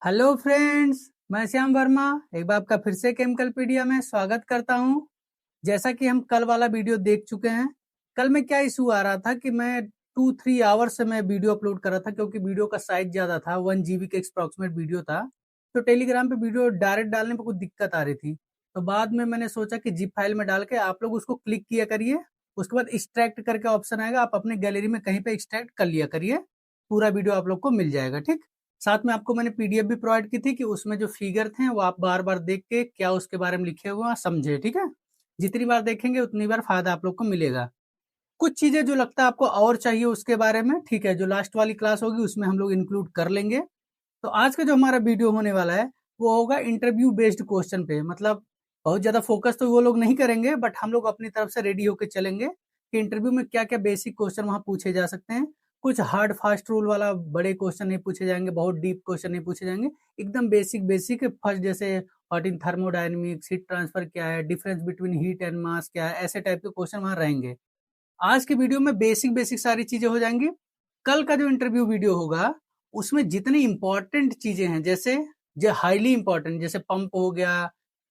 Hello friends, मैं श्याम वर्मा एक बार आपका फिर से केमिकलपीडिया में स्वागत करता हूं। जैसा कि हम कल वाला वीडियो देख चुके हैं, कल में क्या इशू आ रहा था कि मैं 2-3 आवर्स से मैं वीडियो अपलोड कर रहा था क्योंकि वीडियो का साइज ज्यादा था, 1 GB के अप्रोक्सीमेट वीडियो था। तो टेलीग्राम पे वीडियो डायरेक्ट डालने पर कुछ दिक्कत आ रही थी। तो बाद में मैंने सोचा कि जिप फाइल में डाल के आप लोग उसको क्लिक किया करिए। उसके बाद एक्सट्रैक्ट करके ऑप्शन आएगा, आप अपने गैलरी में कहीं पे एक्सट्रैक्ट कर लिया करिए। पूरा वीडियो आप लोग को मिल जाएगा। ठीक, साथ में आपको मैंने पीडीएफ भी प्रोवाइड की थी कि उसमें जो फिगर थे वो आप बार बार देख के क्या उसके बारे में लिखे हुए हैं समझे। ठीक है, जितनी बार देखेंगे उतनी बार फायदा आप लोग को मिलेगा। कुछ चीजें जो लगता है आपको और चाहिए उसके बारे में, ठीक है, जो लास्ट वाली क्लास होगी उसमें हम लोग इंक्लूड कर लेंगे। तो आज का जो हमारा वीडियो होने वाला है वो होगा इंटरव्यू बेस्ड क्वेश्चन पे। मतलब बहुत ज्यादा फोकस तो वो लोग नहीं करेंगे, बट हम लोग अपनी तरफ से रेडी होकर चलेंगे कि इंटरव्यू में क्या क्या बेसिक क्वेश्चन वहां पूछे जा सकते हैं। कुछ हार्ड फास्ट रूल वाला बड़े क्वेश्चन नहीं पूछे जाएंगे, बहुत डीप क्वेश्चन नहीं पूछे जाएंगे। एकदम बेसिक बेसिक फर्स्ट, जैसे what in thermodynamics, heat transfer क्या है, difference between heat and mass क्या है, ऐसे टाइप के क्वेश्चन वहां रहेंगे। आज की वीडियो में बेसिक बेसिक सारी चीजें हो जाएंगी। कल का जो इंटरव्यू वीडियो होगा उसमें जितनी इंपॉर्टेंट चीजें हैं, जैसे जो हाईली इंपॉर्टेंट, जैसे पंप हो गया,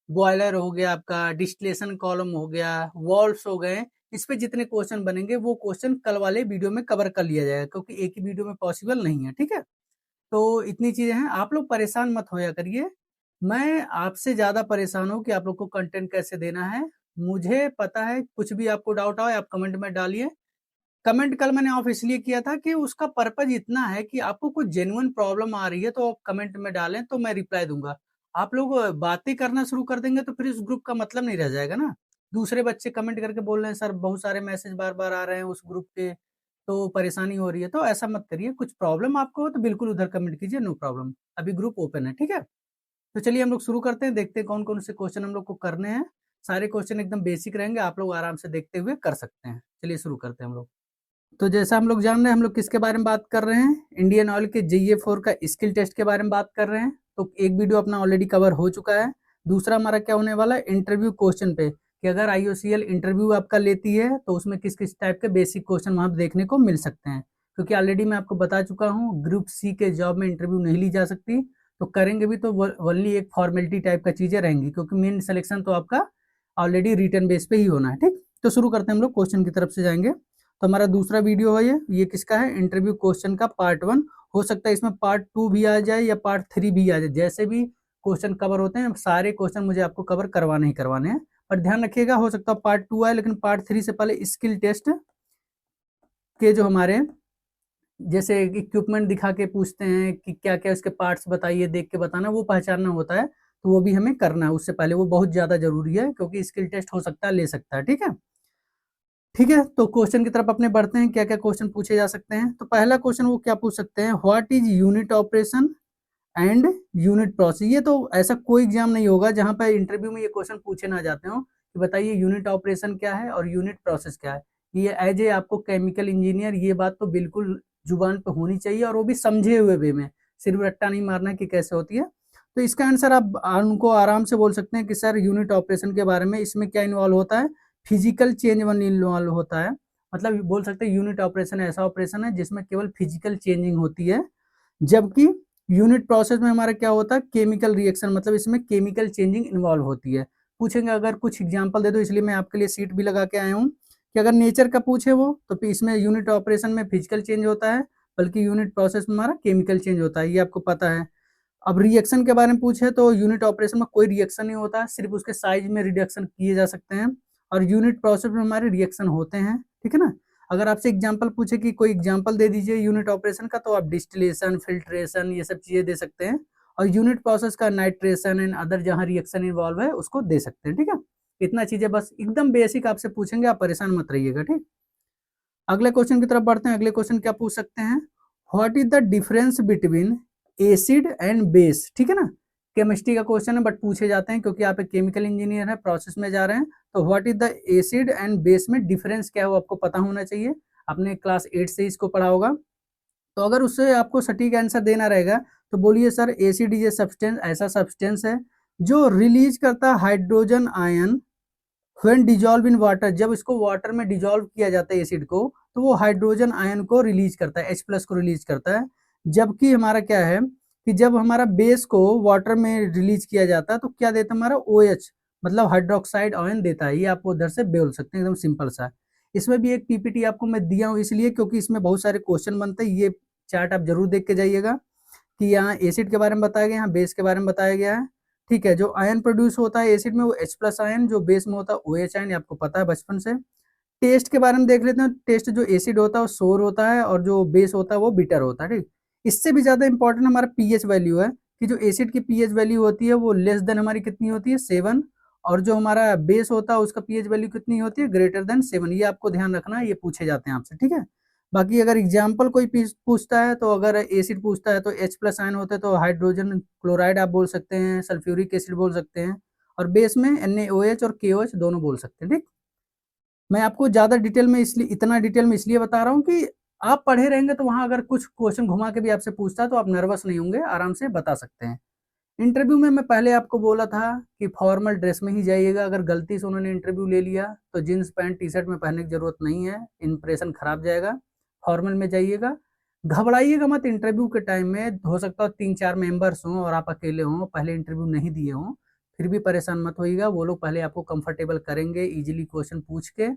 बॉयलर हो गया, आपका डिस्टिलेशन कॉलम हो गया, वॉल्व्स हो गए, इस पे जितने क्वेश्चन बनेंगे वो क्वेश्चन कल वाले वीडियो में कवर कर लिया जाएगा, क्योंकि एक ही वीडियो में पॉसिबल नहीं है। ठीक है, तो इतनी चीजें हैं, आप लोग परेशान मत होया करिए। मैं आपसे ज्यादा परेशान हूँ कि आप लोग को कंटेंट कैसे देना है। मुझे पता है, कुछ भी आपको डाउट आए आप कमेंट में डालिए। कमेंट कल मैंने ऑफ इसलिए किया था कि उसका पर्पज इतना है कि आपको कुछ जेन्युइन प्रॉब्लम आ रही है तो आप कमेंट में डालें तो मैं रिप्लाई दूंगा। आप लोग बातें करना शुरू कर देंगे तो फिर इस ग्रुप का मतलब नहीं रह जाएगा ना। दूसरे बच्चे कमेंट करके बोल रहे हैं सर बहुत सारे मैसेज बार बार आ रहे हैं उस ग्रुप के, तो परेशानी हो रही है। तो ऐसा मत करिए, कुछ प्रॉब्लम आपको हो तो बिल्कुल उधर कमेंट कीजिए, नो प्रॉब्लम, अभी ग्रुप ओपन है। ठीक है, तो चलिए हम लोग शुरू करते हैं, देखते हैं कौन कौन से क्वेश्चन हम लोग को करने हैं। सारे क्वेश्चन एकदम बेसिक रहेंगे, आप लोग आराम से देखते हुए कर सकते हैं। चलिए शुरू करते हैं हम लोग। तो जैसा हम लोग जान रहे हैं, हम लोग किसके बारे में बात कर रहे हैं, इंडियन ऑयल के JA4 का स्किल टेस्ट के बारे में बात कर रहे हैं। तो एक वीडियो अपना ऑलरेडी कवर हो चुका है। दूसरा हमारा क्या होने वाला है, इंटरव्यू क्वेश्चन पे, कि अगर IOCL इंटरव्यू आपका लेती है तो उसमें किस किस टाइप के बेसिक क्वेश्चन वहां देखने को मिल सकते हैं। क्योंकि ऑलरेडी मैं आपको बता चुका हूँ, ग्रुप सी के जॉब में इंटरव्यू नहीं ली जा सकती, तो करेंगे भी तो वनली एक फॉर्मेलिटी टाइप का चीजें रहेंगी, क्योंकि मेन सिलेक्शन तो आपका ऑलरेडी रिटर्न बेस पे ही होना है। ठीक, तो शुरू करते हैं, हम लोग क्वेश्चन की तरफ से जाएंगे। तो हमारा दूसरा वीडियो है ये किसका है, इंटरव्यू क्वेश्चन का पार्ट 1। हो सकता है इसमें पार्ट 2 भी आ जाए या पार्ट 3 भी आ जाए, जैसे भी क्वेश्चन कवर होते हैं सारे क्वेश्चन मुझे आपको कवर करवाने ही करवाने हैं। पर ध्यान रखिएगा, हो सकता है पार्ट 2 आए, लेकिन पार्ट 3 से पहले स्किल टेस्ट के जो हमारे, जैसे इक्विपमेंट दिखा के पूछते हैं कि क्या क्या उसके पार्ट्स बताइए, देख के बताना, वो पहचानना होता है, तो वो भी हमें करना है उससे पहले, वो बहुत ज्यादा जरूरी है, क्योंकि स्किल टेस्ट हो सकता है ले सकता है। ठीक है, ठीक है, तो क्वेश्चन की तरफ अपने बढ़ते हैं, क्या क्या क्वेश्चन पूछे जा सकते हैं। तो पहला क्वेश्चन वो क्या पूछ सकते हैं, what is unit operation and unit process. ये तो ऐसा कोई एग्जाम नहीं होगा जहां पर इंटरव्यू में ये क्वेश्चन पूछे ना जाते हो कि बताइए यूनिट ऑपरेशन क्या है और यूनिट प्रोसेस क्या है। ये एज ए आपको केमिकल इंजीनियर ये बात तो बिल्कुल जुबान पे होनी चाहिए, और वो भी समझे हुए वे में, सिर्फ रट्टा नहीं मारना कि कैसे होती है। तो इसका आंसर आप उनको आराम से बोल सकते हैं कि सर यूनिट ऑपरेशन के बारे में, इसमें क्या इन्वॉल्व होता है, फिजिकल चेंज वन इन्वॉल्व होता है। मतलब बोल सकते हैं यूनिट ऑपरेशन ऐसा ऑपरेशन है जिसमें केवल फिजिकल चेंजिंग होती है, जबकि यूनिट प्रोसेस में हमारा क्या होता है, केमिकल रिएक्शन, मतलब इसमें केमिकल चेंजिंग इन्वॉल्व होती है। पूछेंगे अगर कुछ एग्जांपल दे दो, इसलिए मैं आपके लिए सीट भी लगा के आया हूँ कि अगर नेचर का पूछे वो, तो फिर इसमें यूनिट ऑपरेशन में फिजिकल चेंज होता है, बल्कि यूनिट प्रोसेस में हमारा केमिकल चेंज होता है, ये आपको पता है। अब रिएक्शन के बारे में पूछे तो यूनिट ऑपरेशन में कोई रिएक्शन नहीं होता, सिर्फ उसके साइज में रिडक्शन किए जा सकते हैं, और यूनिट प्रोसेस में हमारे रिएक्शन होते हैं। ठीक है ना, अगर आपसे एग्जांपल पूछे कि कोई एग्जांपल दे दीजिए यूनिट ऑपरेशन का, तो आप डिस्टिलेशन, फिल्ट्रेशन, ये सब चीजें दे सकते हैं, और यूनिट प्रोसेस का नाइट्रेशन एंड अदर जहां रिएक्शन इन्वॉल्व है उसको दे सकते हैं। ठीक है, इतना चीजें बस एकदम बेसिक आपसे पूछेंगे, आप परेशान मत रहिएगा। ठीक, अगले क्वेश्चन की तरफ बढ़ते हैं। अगले क्वेश्चन क्या पूछ सकते हैं, what is the difference between acid and base. ठीक है ना, केमिस्ट्री का क्वेश्चन है, बट पूछे जाते हैं क्योंकि आप एक केमिकल इंजीनियर है, प्रोसेस में जा रहे हैं। तो what is the acid and base में डिफरेंस क्या है वो आपको पता होना चाहिए, आपने क्लास 8 से इसको पढ़ा होगा। तो अगर उससे आपको सटीक आंसर देना रहेगा तो बोलिए sir acid is a substance, ऐसा सब्सटेंस है जो रिलीज करता है hydrogen ion when dissolve in water, जब इसको वाटर में डिजॉल्व किया जाता है एसिड को, तो वो हाइड्रोजन आयन को रिलीज करता है, H+ को रिलीज करता है। जबकि हमारा क्या है, कि जब हमारा बेस को वाटर में रिलीज किया जाता है तो क्या देता है हमारा OH, मतलब हाइड्रोक्साइड आयन देता है। ये आप उधर से बोल सकते हैं, एकदम सिंपल सा। इसमें भी एक पीपीटी आपको मैं दिया हूँ इसलिए क्योंकि इसमें बहुत सारे क्वेश्चन बनते हैं। ये चार्ट आप जरूर देख के जाइएगा कि यहाँ एसिड के बारे में बताया गया है, यहाँ बेस के बारे में बताया गया है। ठीक है, जो आयन प्रोड्यूस होता है एसिड में वो H+ आयन, जो बेस में होता है OH आयन, आपको पता है बचपन से। टेस्ट के बारे में देख लेते हैं। टेस्ट जो एसिड होता है वो सोर होता है और जो बेस होता है वो बिटर होता है। ठीक, इससे भी ज्यादा इंपॉर्टेंट हमारा पीएच वैल्यू है कि जो एसिड की पीएच वैल्यू होती है वो लेस देन हमारी कितनी होती है 7, और जो हमारा बेस होता है उसका पीएच वैल्यू कितनी होती है ग्रेटर देन 7। ये आपको ध्यान रखना है, ये पूछे जाते हैं आपसे। ठीक है, बाकी अगर एग्जाम्पल कोई पूछता है तो अगर एसिड पूछता है तो H+ आयन होते हैं तो हाइड्रोजन क्लोराइड आप बोल सकते हैं, सल्फ्यूरिक एसिड बोल सकते हैं, और बेस में NaOH और KOH दोनों बोल सकते हैं। ठीक, मैं आपको ज्यादा डिटेल में इसलिए इतना डिटेल में इसलिए बता रहा हूँ कि आप पढ़े रहेंगे तो वहां अगर कुछ क्वेश्चन घुमा के भी आपसे पूछता है तो आप नर्वस नहीं होंगे, आराम से बता सकते हैं। इंटरव्यू में मैं पहले आपको बोला था कि फॉर्मल ड्रेस में ही जाइएगा। अगर गलती से उन्होंने इंटरव्यू ले लिया तो जींस पैंट टी शर्ट में पहनने की जरूरत नहीं है, इंप्रेशन खराब जाएगा। फॉर्मल में जाइएगा, घबराइएगा मत। इंटरव्यू के टाइम में हो सकता है 3-4 मेंबर्स हों और आप अकेले हों, पहले इंटरव्यू नहीं दिए हों, फिर भी परेशान मत होइएगा। वो लोग पहले आपको कंफर्टेबल करेंगे इजीली क्वेश्चन पूछ के।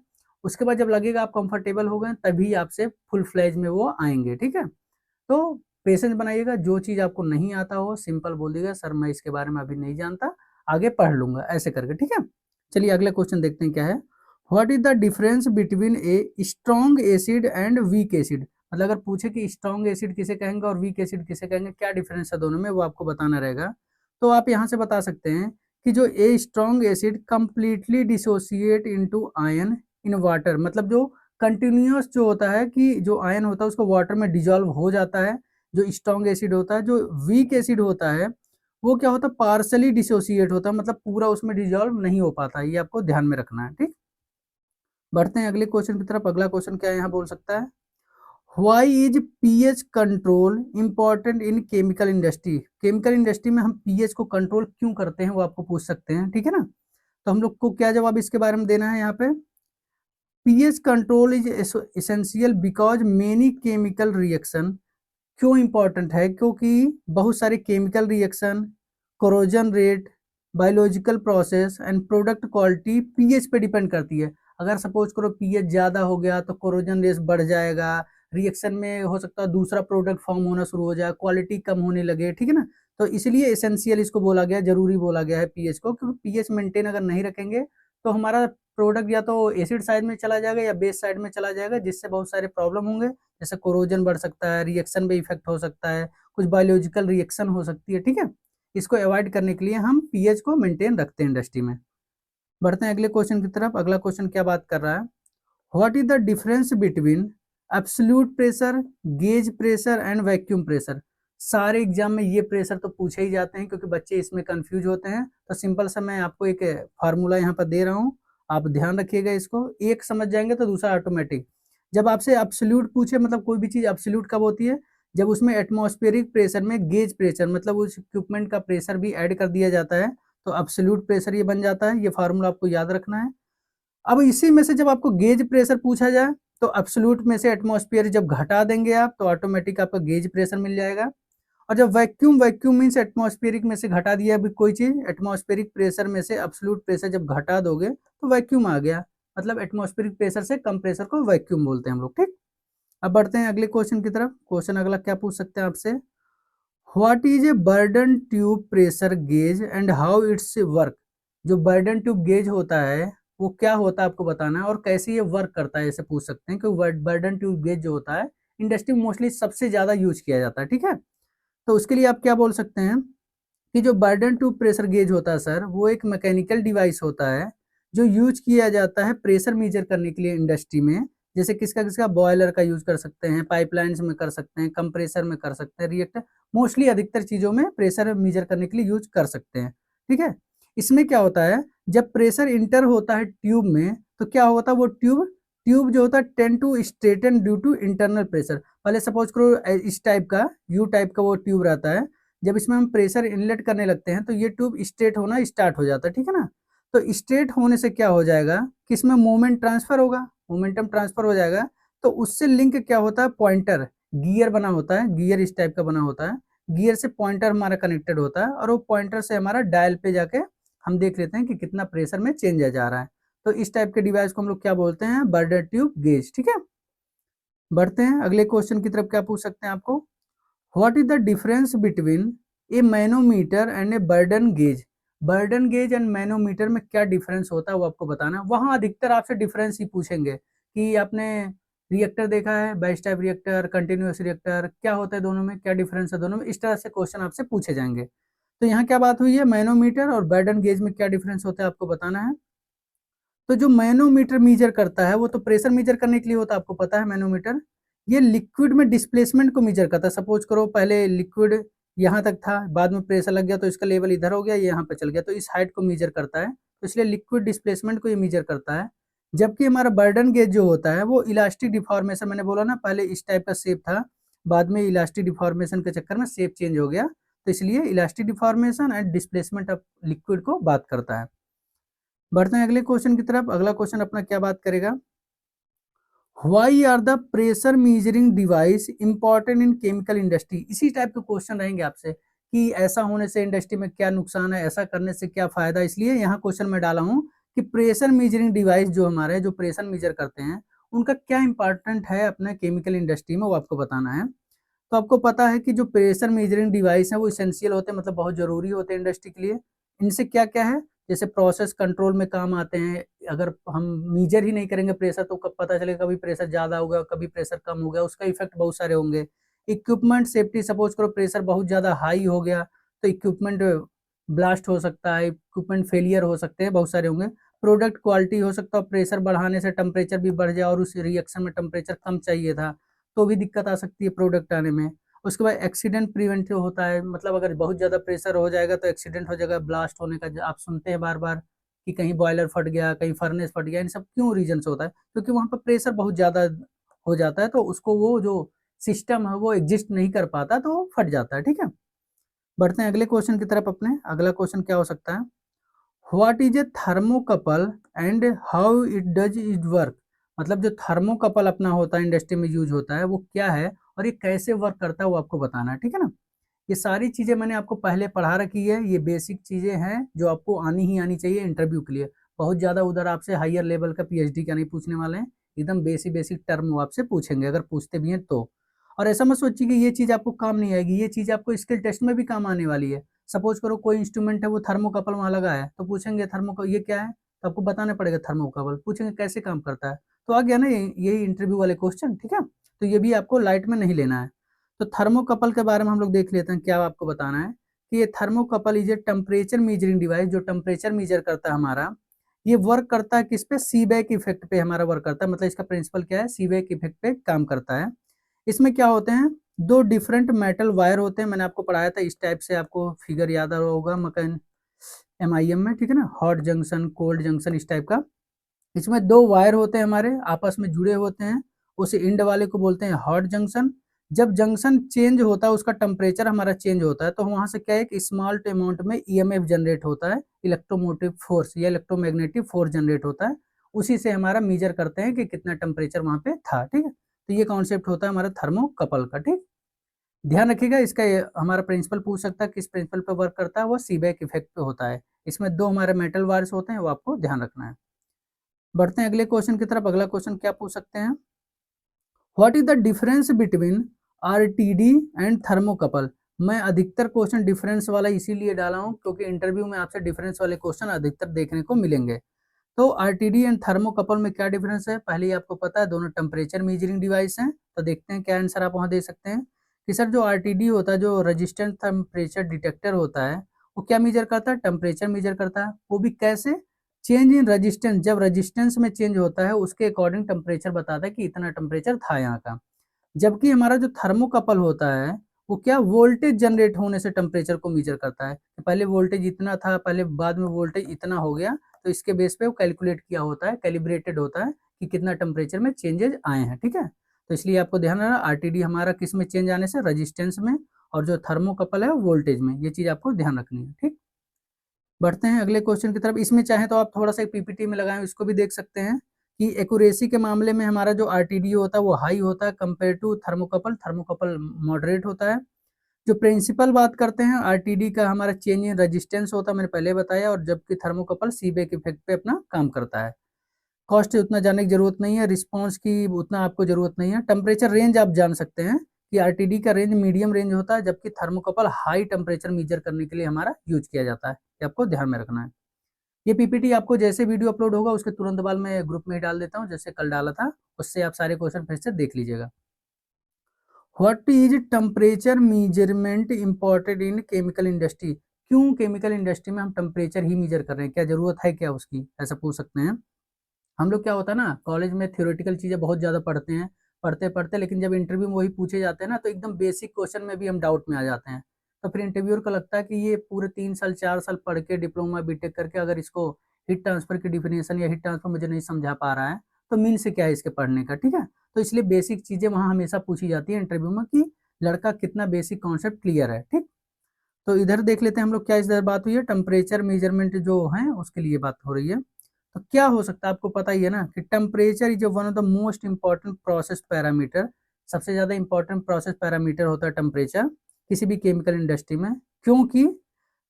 उसके बाद जब लगेगा आप कंफर्टेबल हो गए तभी आपसे फुल फ्लैज में वो आएंगे। ठीक है, तो पेशेंस बनाइएगा। जो चीज आपको नहीं आता हो सिंपल बोल दीजिएगा, सर मैं इसके बारे में अभी नहीं जानता, आगे पढ़ लूंगा, ऐसे करके। ठीक है, चलिए अगले क्वेश्चन देखते हैं क्या है। What is the difference between a strong acid and weak acid? मतलब अगर पूछे कि स्ट्रॉन्ग एसिड किसे कहेंगे और वीक एसिड किसे कहेंगे, क्या डिफरेंस है दोनों में, वो आपको बताना रहेगा। तो आप यहाँ से बता सकते हैं कि जो a strong acid completely dissociate into ion in water, मतलब जो कंटिन्यूअस जो होता है कि जो आयन होता है उसको वाटर में डिजोल्व हो जाता है। जो स्ट्रॉन्ग एसिड होता है, जो वीक एसिड होता है वो क्या होता है पार्सली डिसोसिएट होता है, मतलब पूरा उसमें डिजोल्व नहीं हो पाता। ये आपको ध्यान में रखना है। ठीक, बढ़ते हैं अगले क्वेश्चन की तरफ। अगला क्वेश्चन क्या यहाँ बोल सकता है, why is pH control important in chemical industry? Chemical industry में हम पीएच को कंट्रोल क्यों करते हैं वो आपको पूछ सकते हैं। ठीक है ना, तो हम लोग को क्या जवाब इसके बारे में देना है यहाँ पे। PH control is essential because many chemical reaction, क्यों इंपॉर्टेंट है, क्योंकि बहुत सारे chemical reaction, corrosion rate, biological process and product quality pH पे डिपेंड करती है। अगर सपोज करो पीएच ज्यादा हो गया तो कोरोजन रेट बढ़ जाएगा, रिएक्शन में हो सकता है दूसरा प्रोडक्ट फॉर्म होना शुरू हो जाए, क्वालिटी कम होने लगे। ठीक है ना, तो इसलिए एसेंशियल इसको बोला गया, जरूरी बोला गया है पीएच को, क्योंकि पीएच मेंटेन अगर नहीं रखेंगे तो हमारा प्रोडक्ट या तो एसिड साइड में चला जाएगा या बेस साइड में चला जाएगा, जिससे बहुत सारे प्रॉब्लम होंगे। जैसे कोरोजन बढ़ सकता है, रिएक्शन पे इफेक्ट हो सकता है, कुछ बायोलॉजिकल रिएक्शन हो सकती है। ठीक है, इसको अवॉइड करने के लिए हम पीएच को मेंटेन रखते हैं इंडस्ट्री में। बढ़ते हैं अगले क्वेश्चन की तरफ। अगला क्वेश्चन क्या बात कर रहा है, what is the difference between absolute pressure, gauge pressure and vacuum pressure? सारे एग्जाम में ये प्रेशर तो पूछे ही जाते हैं क्योंकि बच्चे इसमें कंफ्यूज होते हैं। तो सिंपल सा मैं आपको एक फार्मूला यहाँ पर दे रहा हूँ, आप ध्यान रखिएगा इसको। एक समझ जाएंगे तो दूसरा ऑटोमेटिक। जब आपसे एब्सोल्यूट पूछे, मतलब कोई भी चीज एब्सोल्यूट कब होती है, जब उसमें एटमॉस्फेरिक प्रेशर में गेज प्रेशर, मतलब उस इक्विपमेंट का प्रेशर भी ऐड कर दिया जाता है, तो एब्सोल्यूट प्रेशर ये बन जाता है। ये फार्मूला आपको याद रखना है। अब इसी में से जब आपको गेज प्रेशर पूछा जाए तो एब्सोल्यूट में से एटमॉस्फेयर जब घटा देंगे आप तो ऑटोमेटिक आपका गेज प्रेशर मिल जाएगा। और जब वैक्यूम, वैक्यूम मीन्स एटमॉस्फेरिक में से घटा दिया अभी कोई चीज, एटमॉस्फेरिक प्रेशर में से एब्सोल्यूट प्रेशर जब घटा दोगे तो वैक्यूम आ गया। मतलब एटमॉस्फेरिक प्रेशर से कम प्रेशर को वैक्यूम बोलते हैं हम लोग। ठीक, अब बढ़ते हैं अगले क्वेश्चन की तरफ। क्वेश्चन अगला क्या पूछ सकते हैं आपसे, what is a burden tube pressure gauge and how it's work? जो बर्डन ट्यूब गेज होता है वो क्या होता है आपको बताना है और कैसे ये वर्क करता है, ऐसे पूछ सकते हैं। क्योंकि बर्डन ट्यूब गेज जो होता है इंडस्ट्री में मोस्टली सबसे ज्यादा यूज किया जाता है। ठीक है, तो उसके लिए आप क्या बोल सकते हैं कि जो बर्डन ट्यूब प्रेशर गेज होता है सर, वो एक मैकेनिकल डिवाइस होता है जो यूज किया जाता है प्रेशर मेजर करने के लिए इंडस्ट्री में। जैसे किसका किसका, बॉयलर का यूज कर सकते हैं, पाइपलाइंस में कर सकते हैं, कंप्रेसर में कर सकते हैं, रिएक्टर, मोस्टली अधिकतर चीजों में प्रेशर मेजर करने के लिए यूज कर सकते हैं। ठीक है, इसमें क्या होता है जब प्रेशर इंटर होता है ट्यूब में तो क्या होता है वो ट्यूब ट्यूब जो होता है tend to straighten due to internal pressure. पहले सपोज करो इस टाइप का यू टाइप का वो ट्यूब रहता है, जब इसमें हम प्रेशर इनलेट करने लगते हैं तो ये ट्यूब स्ट्रेट होना स्टार्ट हो जाता है। ठीक है ना, तो स्ट्रेट होने से क्या हो जाएगा कि इसमें मोमेंट ट्रांसफर होगा, मोमेंटम ट्रांसफर हो जाएगा। तो उससे लिंक क्या होता है, पॉइंटर गियर बना होता है, गियर इस टाइप का बना होता है, गियर से पॉइंटर हमारा कनेक्टेड होता है और वो पॉइंटर से हमारा डायल पे जाके हम देख लेते हैं कि कितना प्रेशर में चेंज जा रहा है। तो इस टाइप के डिवाइस को हम लोग क्या बोलते हैं, बर्डर ट्यूब गेज। ठीक है, बढ़ते हैं अगले क्वेश्चन की तरफ। क्या पूछ सकते हैं आपको, what is the difference between A manometer and a burden gauge. Burden gauge and manometer में क्या डिफरेंस होता है वो आपको बताना है। वहां अधिकतर आपसे डिफरेंस ही पूछेंगे कि आपने रिएक्टर देखा है, batch type reactor, continuous reactor, क्या होता है दोनों में, क्या डिफरेंस है दोनों में, इस तरह से क्वेश्चन आपसे पूछे जाएंगे। तो यहाँ क्या बात हुई है, मैनोमीटर और बर्डन गेज में क्या डिफरेंस होता है आपको बताना है। तो जो मैनोमीटर मीजर करता है वो तो प्रेशर मीजर करने के लिए होता है, आपको पता है मैनोमीटर। ये लिक्विड में डिस्प्लेसमेंट को मीजर करता है। सपोज करो पहले लिक्विड यहाँ तक था, बाद में प्रेशर लग गया तो इसका लेवल इधर हो गया, ये यहाँ पे चल गया, तो इस हाइट को मीजर करता है। तो इसलिए लिक्विड डिस्प्लेसमेंट को ये मीजर करता है। जबकि हमारा बर्डन गेज जो होता है वो इलास्टिक डिफॉर्मेशन, मैंने बोला ना पहले इस टाइप का शेप था, बाद में इलास्टिक डिफॉर्मेशन के चक्कर में शेप चेंज हो गया, तो इसलिए elastic deformation and displacement of liquid को बात करता है। बढ़ते हैं अगले क्वेश्चन की तरफ। अगला क्वेश्चन अपना क्या बात करेगा, why are the pressure measuring device important in chemical industry. इसी टाइप के क्वेश्चन रहेंगे आपसे कि ऐसा होने से इंडस्ट्री में क्या नुकसान है, ऐसा करने से क्या फायदा। इसलिए यहाँ क्वेश्चन में डाला हूँ कि प्रेशर मीजरिंग डिवाइस जो हमारे जो प्रेशर मीजर करते हैं उनका क्या इंपॉर्टेंट है अपने केमिकल इंडस्ट्री में, वो आपको बताना है। तो आपको पता है कि जो प्रेशर मेजरिंग डिवाइस है वो इसेंशियल होते हैं, मतलब बहुत जरूरी होते हैं इंडस्ट्री के लिए। इनसे क्या क्या है, जैसे प्रोसेस कंट्रोल में काम आते हैं। अगर हम मीजर ही नहीं करेंगे प्रेशर तो कब पता चलेगा, कभी प्रेशर ज्यादा होगा कभी प्रेशर कम हो गया, उसका इफेक्ट बहुत सारे होंगे। इक्विपमेंट सेफ्टी, सपोज करो प्रेशर बहुत ज्यादा हाई हो गया तो इक्विपमेंट ब्लास्ट हो सकता है, इक्विपमेंट फेलियर हो सकते हैं, बहुत सारे होंगे। प्रोडक्ट क्वालिटी हो सकता है प्रेशर बढ़ाने से टेम्परेचर भी बढ़ जाए और उस रिएक्शन में टेम्परेचर कम चाहिए था तो भी दिक्कत आ सकती है प्रोडक्ट आने में। उसके बाद एक्सीडेंट प्रिवेंटिव होता है, मतलब अगर बहुत ज़्यादा प्रेशर हो जाएगा तो एक्सीडेंट हो जाएगा, ब्लास्ट होने का आप सुनते हैं बार बार कि कहीं बॉयलर फट गया, कहीं फर्नेस फट गया। इन सब क्यों रीजन से होता है, क्योंकि वहाँ पर प्रेशर बहुत ज़्यादा हो जाता है तो उसको वो जो सिस्टम है वो एग्जिस्ट नहीं कर पाता तो वो फट जाता है। ठीक है, बढ़ते हैं अगले क्वेश्चन की तरफ अपने। अगला क्वेश्चन क्या हो सकता है, what is A thermocouple and how it does it work. मतलब जो थर्मोकपल अपना होता है इंडस्ट्री में यूज होता है वो क्या है और ये कैसे वर्क करता है वो आपको बताना है। ठीक है ना, ये सारी चीजें मैंने आपको पहले पढ़ा रखी है, ये बेसिक चीजें हैं जो आपको आनी ही आनी चाहिए इंटरव्यू के लिए। बहुत ज्यादा उधर आपसे हायर लेवल का पीएचडी का नहीं पूछने वाले हैं, एकदम बेसिक बेसिक टर्म वो आपसे पूछेंगे अगर पूछते भी हैं तो। और ऐसा मत सोचिए कि ये चीज आपको काम नहीं आएगी, ये चीज आपको स्किल टेस्ट में भी काम आने वाली है। सपोज करो कोई इंस्ट्रूमेंट है वो थर्मोकपल वहां लगा है तो पूछेंगे थर्मो ये क्या है, तो आपको बताना पड़ेगा थर्मोकपल, पूछेंगे कैसे काम करता है, तो आ गया ना यही इंटरव्यू वाले क्वेश्चन। ठीक है, तो ये भी आपको लाइट में नहीं लेना है। तो थर्मोकपल के बारे में हम लोग देख लेते हैं, क्या आपको बताना है कि ये thermocouple is a temperature measuring device, जो टेम्परेचर मीजर करता है हमारा। ये वर्क करता है किस पे, सीबैक इफेक्ट पे हमारा वर्क करता है, मतलब इसका प्रिंसिपल क्या है, सीबैक इफेक्ट पे काम करता है। इसमें क्या होते हैं, दो डिफरेंट मेटल वायर होते हैं, मैंने आपको पढ़ाया था इस टाइप से, आपको फिगर याद आ रहा होगा मकैन एमआईएम में। ठीक है ना, हॉट जंक्शन कोल्ड जंक्शन इस टाइप का। इसमें दो वायर होते हैं हमारे आपस में जुड़े होते हैं, उस इंड वाले को बोलते हैं हॉट जंक्शन। जब जंक्शन चेंज होता है, उसका टेम्परेचर हमारा चेंज होता है, तो वहां से क्या है, एक स्मॉल अमाउंट में ईएमएफ जनरेट होता है, इलेक्ट्रोमोटिव फोर्स या इलेक्ट्रोमैग्नेटिक फोर्स जनरेट होता है। उसी से हमारा मीजर करते हैं कि कितना टेम्परेचर वहां पे था। ठीक है, तो ये कॉन्सेप्ट होता है हमारा थर्मोकपल का। ठीक, ध्यान रखिएगा इसका, हमारा प्रिंसिपल पूछ सकता है किस प्रिंसिपल पे वर्क करता है, वो सीबैक इफेक्ट पे होता है। इसमें दो हमारे मेटल वायर्स होते हैं, वो आपको ध्यान रखना है। बढ़ते हैं अगले क्वेश्चन की तरफ। अगला क्वेश्चन क्या पूछ सकते हैं, what is the difference between RTD and thermocouple. मैं अधिकतर क्वेश्चन डिफरेंस वाला इसीलिए डाला हूं क्योंकि इंटरव्यू में आपसे डिफरेंस वाले क्वेश्चन अधिकतर देखने को मिलेंगे। तो आरटीडी एंड थर्मोकपल में क्या डिफरेंस है, पहले ही आपको पता है, दोनों टेम्परेचर मेजरिंग डिवाइस हैं। तो देखते हैं क्या आंसर आप वहां दे सकते हैं कि सर जो आरटीडी होता है, जो रजिस्टेंट टेम्परेचर डिटेक्टर होता है, वो क्या मेजर करता है, टेम्परेचर मेजर करता है। वो भी कैसे, चेंज इन रजिस्टेंस, जब रजिस्टेंस में चेंज होता है उसके अकॉर्डिंग टेम्परेचर बताता है कि इतना टेम्परेचर था यहाँ का। जबकि हमारा जो थर्मोकपल होता है वो क्या, वोल्टेज जनरेट होने से टेम्परेचर को मेजर करता है। पहले वोल्टेज इतना था, पहले बाद में वोल्टेज इतना हो गया, तो इसके बेस पे वो कैलकुलेट किया होता है, कैलिब्रेटेड होता है कि कितना टेम्परेचर में चेंजेस आए हैं। ठीक है, तो इसलिए आपको ध्यान रखना आरटीडी हमारा किस में चेंज आने से, रजिस्टेंस में, और जो थर्मोकपल है वोल्टेज में। ये चीज आपको ध्यान रखनी है। ठीक, बढ़ते हैं अगले क्वेश्चन की तरफ। इसमें चाहे तो आप थोड़ा सा पीपीटी में लगाएं, इसको भी देख सकते हैं कि एक्यूरेसी के मामले में हमारा जो आरटीडी होता है वो हाई होता है compare to thermocouple, thermocouple moderate होता है। जो प्रिंसिपल बात करते हैं आरटीडी का, हमारा चेंज इन रेजिस्टेंस होता है, मैंने पहले बताया, और जबकि थर्मोकपल सीबेक इफेक्ट पे अपना काम करता है। कॉस्ट उतना जानने की जरूरत नहीं है, रिस्पॉन्स की उतना आपको जरूरत नहीं है। टेम्परेचर रेंज आप जान सकते हैं कि आरटीडी का रेंज मीडियम रेंज होता है, जबकि थर्मोकपल हाई टेम्परेचर मेजर करने के लिए हमारा यूज किया जाता है। ये आपको ध्यान में रखना है। ये पीपीटी आपको जैसे वीडियो अपलोड होगा उसके तुरंत बाद मैं ग्रुप में ही डाल देता हूँ, जैसे कल डाला था, उससे आप सारे क्वेश्चन फिर से देख लीजिएगा। What is temperature measurement important in chemical industry? क्यों केमिकल इंडस्ट्री में हम टेम्परेचर ही मेजर कर रहे हैं, क्या जरूरत है क्या उसकी, ऐसा पूछ सकते हैं। हम लोग क्या होता है ना, कॉलेज में थ्योरेटिकल चीजें बहुत ज्यादा पढ़ते हैं, पढ़ते पढ़ते, लेकिन जब इंटरव्यू में वही पूछे जाते हैं ना, तो एकदम बेसिक क्वेश्चन में भी हम डाउट में आ जाते हैं। तो फिर इंटरव्यूअर को लगता है कि ये पूरे 3 साल 4 साल पढ़ के डिप्लोमा बीटेक करके अगर इसको हीट ट्रांसफर की डिफिनेशन या हीट ट्रांसफर मुझे नहीं समझा पा रहा है, तो मीन से क्या है इसके पढ़ने का, ठीक है। तो इसलिए बेसिक चीजें वहाँ हमेशा पूछी जाती है इंटरव्यू में कि लड़का कितना बेसिक कॉन्सेप्ट क्लियर है, ठीक। तो इधर देख लेते हैं हम लोग क्या इधर बात हुई है, टेम्परेचर मेजरमेंट जो है उसके लिए बात हो रही है। तो क्या हो सकता है, आपको पता ही है ना कि temperature is one of the most important process parameter. सबसे ज्यादा इंपॉर्टेंट प्रोसेस पैरामीटर होता है टेम्परेचर किसी भी केमिकल इंडस्ट्री में, क्योंकि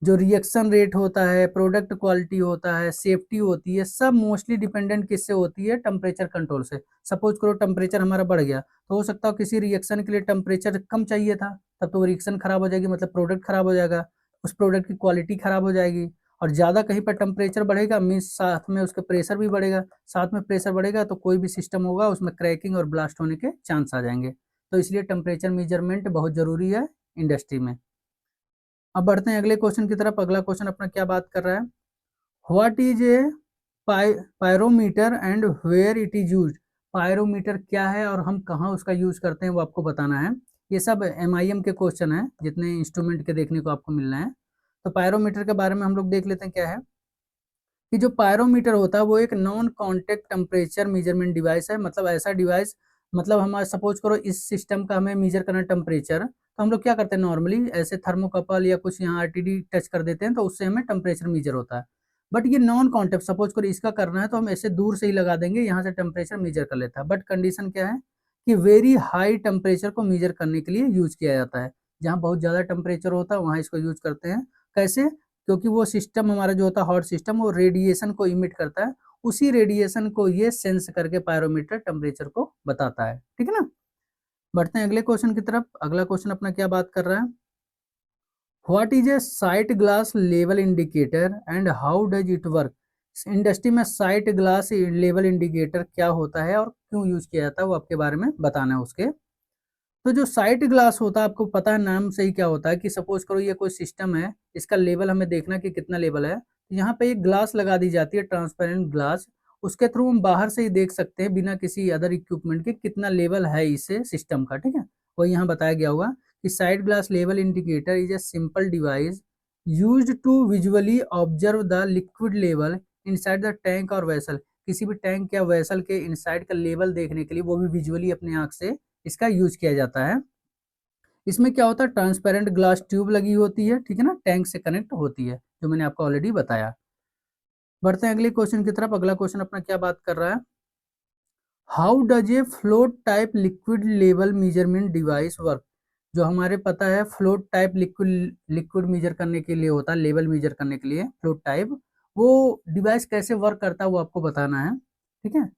जो रिएक्शन रेट होता है, प्रोडक्ट क्वालिटी होता है, सेफ्टी होती है, सब मोस्टली डिपेंडेंट किससे होती है, टेम्परेचर कंट्रोल से। सपोज करो टेम्परेचर हमारा बढ़ गया, तो हो सकता है किसी रिएक्शन के लिए टेम्परेचर कम चाहिए था, तब तो रिएक्शन खराब हो जाएगी, मतलब प्रोडक्ट खराब हो जाएगा, उस प्रोडक्ट की क्वालिटी खराब हो जाएगी। और ज़्यादा कहीं पर टेम्परेचर बढ़ेगा मीन्स साथ में उसके प्रेशर भी बढ़ेगा, साथ में प्रेशर बढ़ेगा तो कोई भी सिस्टम होगा उसमें क्रैकिंग और ब्लास्ट होने के चांस आ जाएंगे। तो इसलिए टेम्परेचर मेजरमेंट बहुत ज़रूरी है इंडस्ट्री में। अब बढ़ते हैं अगले क्वेश्चन की तरफ। अगला क्वेश्चन अपना क्या बात कर रहा है, what is a pyrometer and where it is use? Pyrometer क्या है और हम कहाँ उसका यूज करते हैं वो आपको बताना है। ये सब MIM के क्वेश्चन है, जितने इंस्ट्रूमेंट के देखने को आपको मिलना है। तो पायरोमीटर के बारे में हम लोग देख लेते हैं क्या है, कि जो पायरोमीटर होता है वो एक non contact temperature measurement device है। मतलब ऐसा डिवाइस, मतलब हमारा सपोज करो इस सिस्टम का हमें मेजर करना टेम्परेचर, तो हम लोग क्या करते हैं नॉर्मली ऐसे थर्मोकपल या कुछ यहाँ आरटीडी टच कर देते हैं, तो उससे हमें टेम्परेचर मेजर होता है। बट ये नॉन कॉन्टेक्ट, सपोज करो इसका करना है तो हम ऐसे दूर से ही लगा देंगे, यहाँ से टेम्परेचर मेजर कर लेता है। बट कंडीशन क्या है कि वेरी हाई टेम्परेचर को मेजर करने के लिए यूज किया जाता है। जहाँ बहुत ज़्यादा टेम्परेचर होता है वहाँ इसको यूज करते हैं। कैसे? क्योंकि वो सिस्टम हमारा जो होता है हॉट सिस्टम, वो रेडिएशन को इमिट करता है, उसी रेडिएशन को ये सेंस करके पायरोमीटर टेम्परेचर को बताता है, ठीक है ना। बढ़ते हैं अगले क्वेश्चन की तरफ। अगला क्वेश्चन अपना क्या बात कर रहा है, what is A site glass level indicator and how does it work? Industry में साइट ग्लास लेवल इंडिकेटर क्या होता है और क्यों यूज किया जाता है वो आपके बारे में बताना है उसके। तो जो साइट ग्लास होता है, आपको पता है नाम से ही क्या होता है कि सपोज करो ये कोई सिस्टम है, इसका लेवल हमें देखना कि कितना लेवल है, तो यहाँ पे एक ग्लास लगा दी जाती है, ट्रांसपेरेंट ग्लास। उसके थ्रू हम बाहर से ही देख सकते हैं बिना किसी अदर इक्विपमेंट के कितना लेवल है इस सिस्टम का, ठीक है। वो यहाँ बताया गया होगा कि sight glass level indicator is a simple device used to visually observe the liquid level inside the tank और वेसल। किसी भी टैंक या वेसल के इनसाइड का लेवल देखने के लिए वो भी विजुअली अपने आंख से इसका यूज किया जाता है। इसमें क्या होता है, ट्रांसपेरेंट ग्लास ट्यूब लगी होती है, ठीक है ना, टैंक से कनेक्ट होती है, जो मैंने आपको ऑलरेडी बताया। बढ़ते हैं अगले क्वेश्चन की तरफ। अगला क्वेश्चन अपना क्या बात कर रहा है, how does a float type liquid level measurement device work? जो हमारे पता है फ्लोट टाइप लिक्विड मेजर करने के लिए होता है, लेवल मेजर करने के लिए फ्लोट टाइप, वो डिवाइस कैसे वर्क करता है वो आपको बताना है, ठीक है।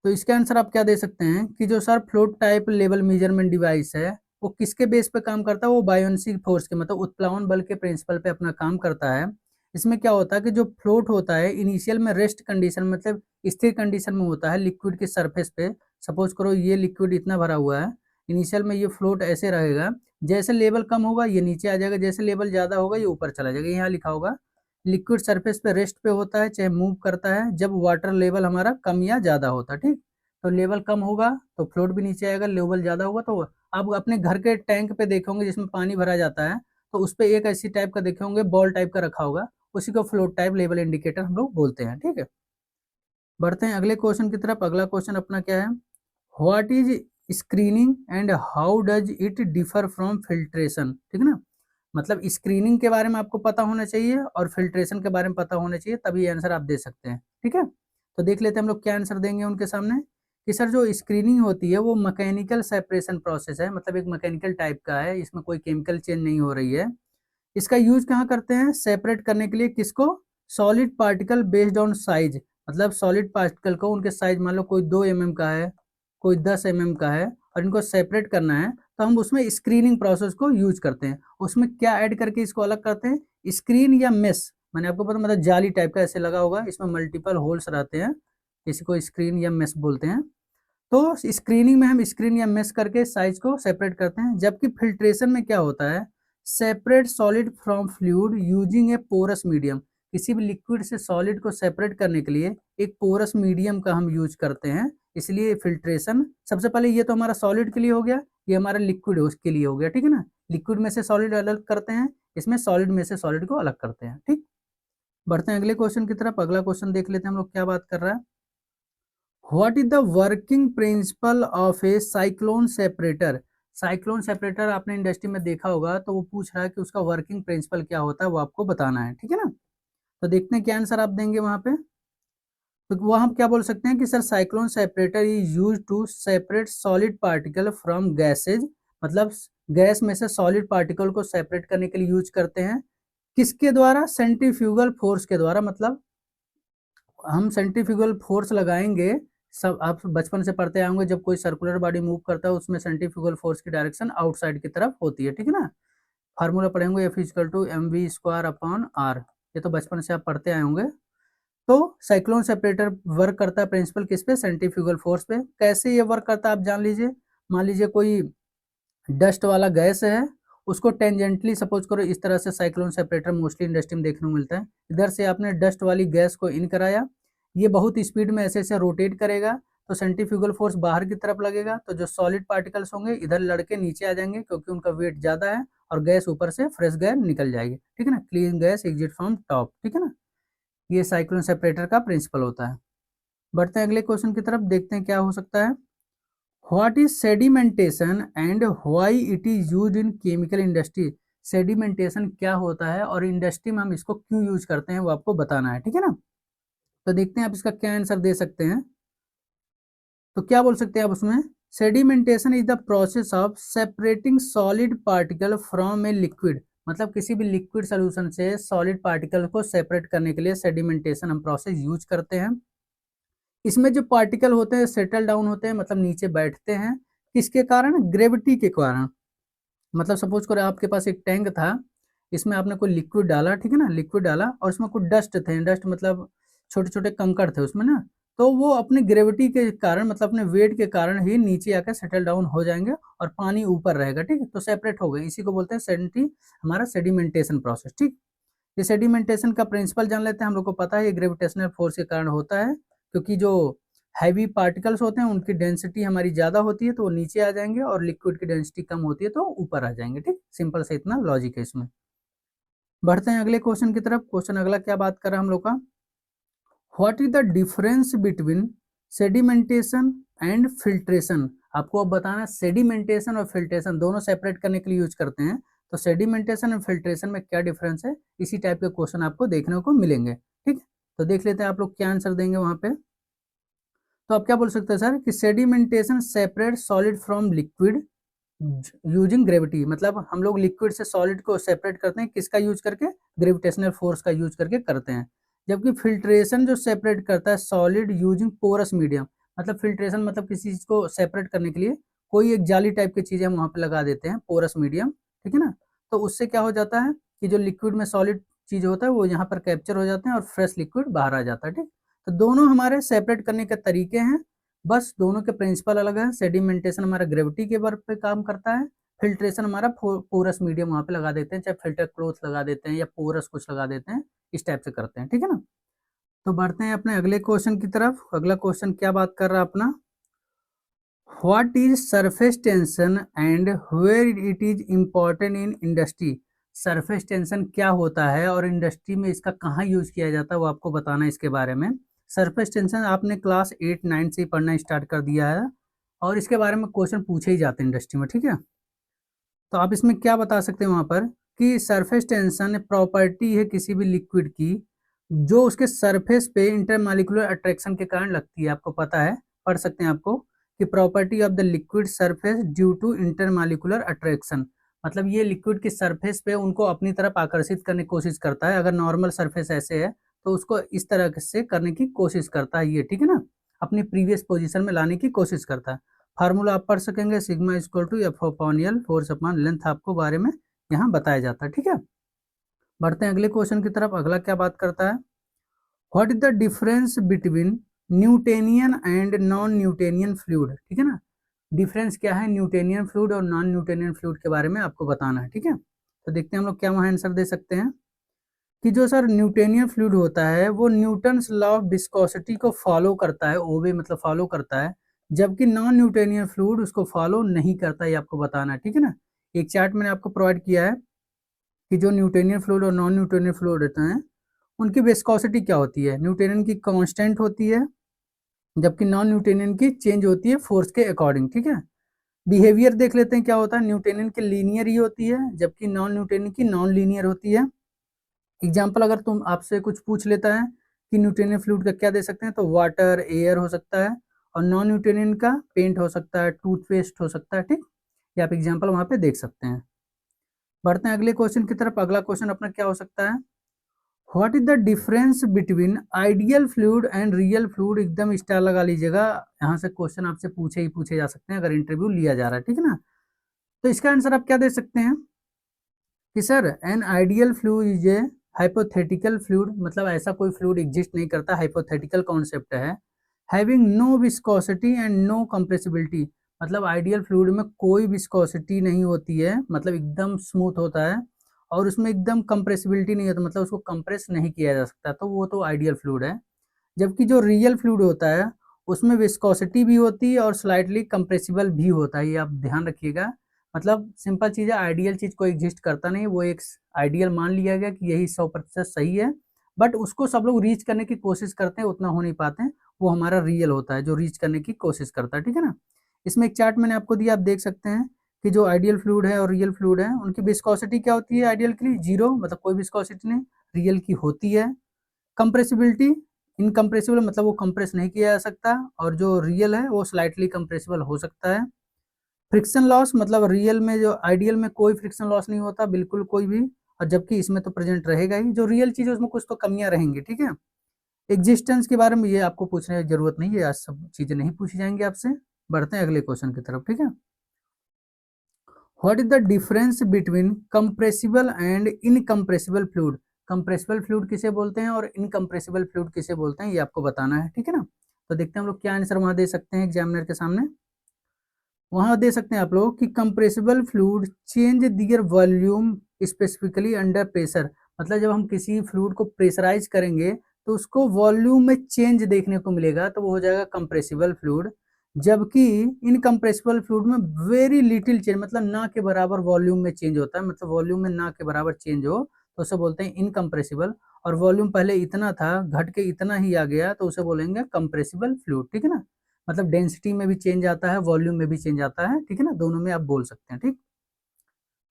तो इसका आंसर आप क्या दे सकते हैं कि जो sir float type level measurement device है वो किसके बेस पे काम करता है, वो बायोन्सी फोर्स के, मतलब उत्प्लावन बल के प्रिंसिपल पे अपना काम करता है। इसमें क्या होता है कि जो फ्लोट होता है इनिशियल में रेस्ट कंडीशन, मतलब स्थिर कंडीशन में होता है लिक्विड के सरफेस पे। सपोज करो ये लिक्विड इतना भरा हुआ है, इनिशियल में ये फ्लोट ऐसे रहेगा, जैसे लेवल कम होगा ये नीचे आ जाएगा, जैसे लेवल ज्यादा होगा ये ऊपर चला जाएगा। यहाँ लिखा होगा लिक्विड सरफेस पे रेस्ट पे होता है चाहे मूव करता है जब वाटर लेवल हमारा कम या ज्यादा होता है, ठीक। तो लेवल कम होगा तो फ्लोट भी नीचे आएगा, लेवल ज्यादा होगा तो आप अपने घर के टैंक पे देखे होंगे जिसमें पानी भरा जाता है, तो उस पे एक ऐसी टाइप का देखे होंगे बॉल टाइप का रखा होगा, उसी को फ्लोट टाइप लेवल इंडिकेटर हम लोग बोलते हैं, ठीक है। बढ़ते हैं अगले क्वेश्चन की तरफ। अगला क्वेश्चन अपना क्या है, what is screening and how does it differ from filtration? ठीक है ना, मतलब स्क्रीनिंग के बारे में आपको पता होना चाहिए और फिल्ट्रेशन के बारे में पता होना चाहिए, तभी आंसर आप दे सकते हैं, ठीक है। तो देख लेते हैं हम लोग क्या आंसर देंगे उनके सामने, कि सर जो स्क्रीनिंग होती है वो मैकेनिकल सेपरेशन प्रोसेस है, मतलब एक मैकेनिकल टाइप का है, इसमें कोई केमिकल चेंज नहीं हो रही है। इसका यूज कहाँ करते हैं? सेपरेट करने के लिए। किसको? Solid particle based on size, मतलब सॉलिड पार्टिकल को उनके साइज, मान लो कोई 2 mm का है, कोई 10 mm का है, और इनको सेपरेट करना है तो हम उसमें स्क्रीनिंग प्रोसेस को यूज करते हैं। उसमें क्या ऐड करके इसको अलग करते हैं? स्क्रीन या मेश, मैंने आपको पता, मतलब जाली टाइप का ऐसे लगा होगा, इसमें मल्टीपल होल्स रहते हैं, इसी को स्क्रीन या मेश बोलते हैं। तो स्क्रीनिंग में हम स्क्रीन या मेश करके साइज को सेपरेट करते हैं। जबकि फिल्ट्रेशन में क्या होता है? Separate solid from fluid using a porous medium. किसी भी लिक्विड से सॉलिड को सेपरेट करने के लिए एक पोरस मीडियम का हम यूज करते हैं, इसलिए फिल्ट्रेशन। सबसे पहले ये तो हमारा सॉलिड के लिए हो गया, ये हमारा लिक्विड उसके लिए हो गया, ठीक है ना। लिक्विड में से सॉलिड अलग करते हैं, इसमें सॉलिड में से सॉलिड को अलग करते हैं, ठीक। बढ़ते हैं अगले क्वेश्चन की तरफ। अगला क्वेश्चन देख लेते हैं हम लोग क्या बात कर रहा है। What is the working principle of A cyclone separator? Cyclone separator आपने इंडस्ट्री में देखा होगा, तो वो पूछ रहा है कि उसका वर्किंग प्रिंसिपल क्या होता है, वो आपको बताना है, ठीक है ना। तो देखते हैं क्या आंसर आप देंगे वहां पे। तो वो हम क्या बोल सकते हैं कि sir cyclone separator is use to separate solid particle from gases, मतलब गैस में से सॉलिड पार्टिकल को सेपरेट करने के लिए यूज करते हैं। किसके द्वारा? सेंट्रीफ्यूगल फोर्स के द्वारा। मतलब हम सेंट्रीफ्यूगल फोर्स लगाएंगे, सब आप बचपन से पढ़ते आएंगे, जब कोई सर्कुलर बॉडी मूव करता है उसमें सेंट्रीफ्यूगल फोर्स की डायरेक्शन आउटसाइड की तरफ होती है, ठीक है ना। फार्मूला पढ़ेंगे F=mv²/r, ये तो बचपन से आप पढ़ते आए होंगे। तो साइक्लोन सेपरेटर वर्क करता है प्रिंसिपल किस पे? सेंट्रीफ्यूगल फोर्स पे। कैसे ये वर्क करता है आप जान लीजिए। मान लीजिए कोई डस्ट वाला गैस है, उसको टेंजेंटली सपोज करो, इस तरह से साइक्लोन सेपरेटर मोस्टली इंडस्ट्री में देखने को मिलता है। इधर से आपने डस्ट वाली गैस को इन कराया, ये बहुत स्पीड में ऐसे ऐसे रोटेट करेगा, तो सेंट्रीफ्यूगल फोर्स बाहर की तरफ लगेगा, तो जो सॉलिड पार्टिकल्स होंगे इधर लड़के नीचे आ जाएंगे, क्योंकि उनका वेट ज्यादा है, और गैस ऊपर से फ्रेश गैस निकल जाएगी, ठीक है ना। Clean gas exit from top, ठीक है ना। ये साइक्लोन सेपरेटर का प्रिंसिपल होता है। बढ़ते हैं अगले क्वेश्चन की तरफ, देखते हैं क्या हो सकता है। What is sedimentation and why it is used in chemical industry? Sedimentation क्या होता है और इंडस्ट्री में हम इसको क्यों यूज करते हैं, वो आपको बताना है, ठीक है ना। तो देखते हैं आप इसका क्या आंसर दे सकते हैं। तो क्या बोल सकते हैं आप उसमें? Sedimentation is the process of separating solid particle from a liquid, मतलब किसी भी लिक्विड सोल्यूशन से सॉलिड पार्टिकल को सेपरेट करने के लिए सेडिमेंटेशन हम प्रोसेस यूज करते हैं। इसमें जो पार्टिकल होते हैं सेटल डाउन होते हैं, मतलब नीचे बैठते हैं। किसके कारण? ग्रेविटी के कारण। मतलब सपोज करो आपके पास एक टैंक था, इसमें आपने कोई लिक्विड डाला, ठीक है ना, लिक्विड डाला, और उसमें कुछ डस्ट थे, डस्ट मतलब छोटे छोटे कंकड़ थे उसमें ना, तो वो अपनी ग्रेविटी के कारण, मतलब अपने वेट के कारण ही नीचे आकर सेटल डाउन हो जाएंगे, और पानी ऊपर रहेगा, ठीक है, तो सेपरेट हो गए। इसी को बोलते हैं हमारा सेडिमेंटेशन प्रोसेस, ठीक। ये सेडिमेंटेशन का प्रिंसिपल जान लेते हैं। हम लोग को पता है ये ग्रेविटेशनल फोर्स के कारण होता है, क्योंकि जो हैवी पार्टिकल्स होते हैं उनकी डेंसिटी हमारी ज़्यादा होती है, तो वो नीचे आ जाएंगे, और लिक्विड की डेंसिटी कम होती है तो ऊपर आ जाएंगे, ठीक। सिंपल से इतना लॉजिक है इसमें। बढ़ते हैं अगले क्वेश्चन की तरफ। क्वेश्चन अगला क्या बात कर रहा है हम लोग का। What is the difference between sedimentation and filtration? आपको अब बताना, सेडिमेंटेशन और फिल्ट्रेशन दोनों सेपरेट करने के लिए यूज करते हैं, तो सेडिमेंटेशन और फिल्ट्रेशन में क्या डिफरेंस है, इसी टाइप के क्वेश्चन आपको देखने को मिलेंगे, ठीक। तो देख लेते हैं आप लोग क्या आंसर देंगे वहां पे। तो आप क्या बोल सकते हैं सर कि sedimentation separate solid from liquid using gravity, मतलब हम लोग लिक्विड से सॉलिड को सेपरेट करते हैं किसका यूज करके? ग्रेविटेशनल फोर्स का यूज करके करते हैं। जबकि फिल्ट्रेशन जो सेपरेट करता है सॉलिड यूजिंग पोरस मीडियम, मतलब फिल्ट्रेशन मतलब किसी चीज को सेपरेट करने के लिए कोई एक जाली टाइप की चीज हम वहां पे लगा देते हैं, पोरस मीडियम, ठीक है ना। तो उससे क्या हो जाता है कि जो लिक्विड में सॉलिड चीज होता है वो यहाँ पर कैप्चर हो जाते हैं, और फ्रेश लिक्विड बाहर आ जाता है, ठीक। तो दोनों हमारे सेपरेट करने के तरीके हैं, बस दोनों के प्रिंसिपल अलग है। सेडिमेंटेशन हमारा ग्रेविटी के वर्क पे काम करता है, फिल्ट्रेशन हमारा पोरस मीडियम वहां पे लगा देते हैं, चाहे फिल्टर क्लॉथ लगा देते हैं या पोरस कुछ लगा देते हैं, इस टाइप से करते हैं, ठीक है ना। तो बढ़ते हैं अपने अगले क्वेश्चन की तरफ। अगला क्वेश्चन क्या बात कर रहा है अपना। What is surface tension and where it is important in industry? Surface tension क्या होता है और इंडस्ट्री में इसका कहाँ यूज किया जाता है, वो आपको बताना है इसके बारे में। सरफेस टेंशन आपने क्लास 8-9 से ही पढ़ना स्टार्ट कर दिया है, और इसके बारे में क्वेश्चन पूछे ही जाते हैं इंडस्ट्री में, ठीक है। तो आप इसमें क्या बता सकते हैं वहां पर कि सरफेस टेंशन प्रॉपर्टी है किसी भी लिक्विड की जो उसके सरफेस पे इंटरमॉलिक्यूलर अट्रैक्शन के कारण लगती है, आपको पता है, पढ़ सकते हैं आपको कि property of the liquid surface due to intermolecular attraction, मतलब ये लिक्विड की सरफेस पे उनको अपनी तरफ आकर्षित करने की कोशिश करता है। अगर नॉर्मल सरफेस ऐसे है तो उसको इस तरह से करने की कोशिश करता है ये, ठीक है ना, अपनी प्रीवियस पोजीशन में लाने की कोशिश करता है। फार्मूला आप पढ़ सकेंगे, sigma equal to F upon L, force upon length आपको बारे में यहाँ बताया जाता है, ठीक है। बढ़ते हैं अगले क्वेश्चन की तरफ। अगला क्या बात करता है, what is the difference between Newtonian and non Newtonian fluid, ठीक है ना, डिफरेंस क्या है न्यूटेनियन फ्लूइड और नॉन न्यूटेनियन फ्लूइड के बारे में आपको बताना है, ठीक है। तो देखते हैं हम लोग क्या वहाँ आंसर दे सकते हैं कि जो सर न्यूटेनियन फ्लूइड होता है वो न्यूटन्स लॉ ऑफ विस्कोसिटी को फॉलो करता है, ओबे मतलब फॉलो करता है, जबकि नॉन न्यूटेनियन फ्लूइड उसको फॉलो नहीं करता, ये आपको बताना है, ठीक है ना। एक चार्ट मैंने आपको प्रोवाइड किया है कि जो न्यूटेनियन फ्लूइड और नॉन न्यूटेनियन फ्लूइड होते हैं उनकी विस्कोसिटी क्या होती है, न्यूटेनियन की कांस्टेंट होती है, जबकि नॉन न्यूटेनियन की चेंज होती है फोर्स के अकॉर्डिंग, ठीक है। बिहेवियर देख लेते हैं क्या होता है, न्यूटेनियन की लीनियर ही होती है, जबकि नॉन न्यूटेनियन की नॉन लीनियर होती है। एग्जाम्पल अगर तुम आपसे कुछ पूछ लेता है कि न्यूटेनियन फ्लूइड का क्या दे सकते हैं, तो वाटर, एयर हो सकता है, और नॉन न्यूटेनियन का पेंट हो सकता है, टूथपेस्ट हो सकता है, ठीक। ये आप एग्जाम्पल वहाँ पे देख सकते हैं। बढ़ते हैं अगले क्वेश्चन की तरफ। अगला क्वेश्चन अपना क्या हो सकता है, what is the difference between ideal fluid and real fluid, एकदम स्टार लगा लीजिएगा, यहाँ से क्वेश्चन आपसे पूछे जा सकते हैं अगर इंटरव्यू लिया जा रहा है, ठीक है ना। तो इसका आंसर आप क्या दे सकते हैं कि sir an ideal fluid is a hypothetical fluid, मतलब ऐसा कोई फ्लूइड एग्जिस्ट नहीं करता, हाइपोथेटिकल कॉन्सेप्ट है, having no viscosity and no compressibility, मतलब आइडियल फ्लूइड में कोई विस्कोसिटी नहीं होती है, मतलब एकदम स्मूथ होता है, और उसमें एकदम कंप्रेसिबिलिटी नहीं होता, मतलब उसको कंप्रेस नहीं किया जा सकता, तो वो तो आइडियल फ्लूइड है। जबकि जो रियल फ्लूइड होता है उसमें विस्कोसिटी भी होती है और स्लाइटली कंप्रेसिबल भी होता है, ये आप ध्यान रखिएगा। मतलब सिंपल चीज़ है, आइडियल चीज़ को एग्जिस्ट करता नहीं, वो एक आइडियल मान लिया गया कि यही 100% सही है, बट उसको सब लोग रीच करने की कोशिश करते हैं, उतना हो नहीं पाते हैं, वो हमारा रियल होता है जो रीच करने की कोशिश करता है, ठीक है ना। इसमें एक चार्ट मैंने आपको दिया, आप देख सकते हैं कि जो आइडियल फ्लूइड है और रियल फ्लूइड है उनकी विस्कोसिटी क्या होती है, आइडियल के लिए 0, मतलब कोई विस्कोसिटी नहीं, रियल की होती है। कंप्रेसिबिलिटी इनकम्प्रेसिबल, मतलब वो कंप्रेस नहीं किया जा सकता, और जो रियल है वो स्लाइटली कंप्रेसिबल हो सकता है। फ्रिक्शन लॉस, मतलब रियल में जो आइडियल में कोई फ्रिक्शन लॉस नहीं होता, बिल्कुल कोई भी, और जबकि इसमें तो प्रेजेंट रहेगा ही, जो रियल चीज है उसमें कुछ तो कमियां रहेंगी, ठीक है। एग्जिस्टेंस के बारे में ये आपको पूछने की जरूरत नहीं है, आज सब चीजें नहीं पूछी जाएंगी आपसे। बढ़ते हैं अगले क्वेश्चन की तरफ, ठीक है। What is the difference between compressible and incompressible fluid, compressible fluid किसे बोलते हैं और इनकम्प्रेसिबल फ्लूइड किसे बोलते हैं, ये आपको बताना है, ठीक है ना। तो देखते हैं हम लोग क्या आंसर वहां दे सकते हैं एग्जामिनर के सामने। वहां दे सकते हैं आप लोग कि कंप्रेसिबल फ्लूइड चेंज दियर वॉल्यूम स्पेसिफिकली अंडर प्रेशर, मतलब जब हम किसी फ्लूइड को प्रेशराइज करेंगे तो उसको वॉल्यूम में चेंज देखने को मिलेगा, तो वो हो जाएगा कंप्रेसिबल फ्लूइड। जबकि इनकम्प्रेसिबल फ्लूइड में वेरी लिटिल चेंज, मतलब ना के बराबर वॉल्यूम में चेंज होता है, मतलब वॉल्यूम में ना के बराबर चेंज हो तो उसे बोलते हैं इनकम्प्रेसिबल, और वॉल्यूम पहले इतना था घट के इतना ही आ गया तो उसे बोलेंगे कंप्रेसिबल फ्लूइड, ठीक है ना। मतलब डेंसिटी में भी चेंज आता है, वॉल्यूम में भी चेंज आता है, ठीक है ना, दोनों में आप बोल सकते हैं, ठीक।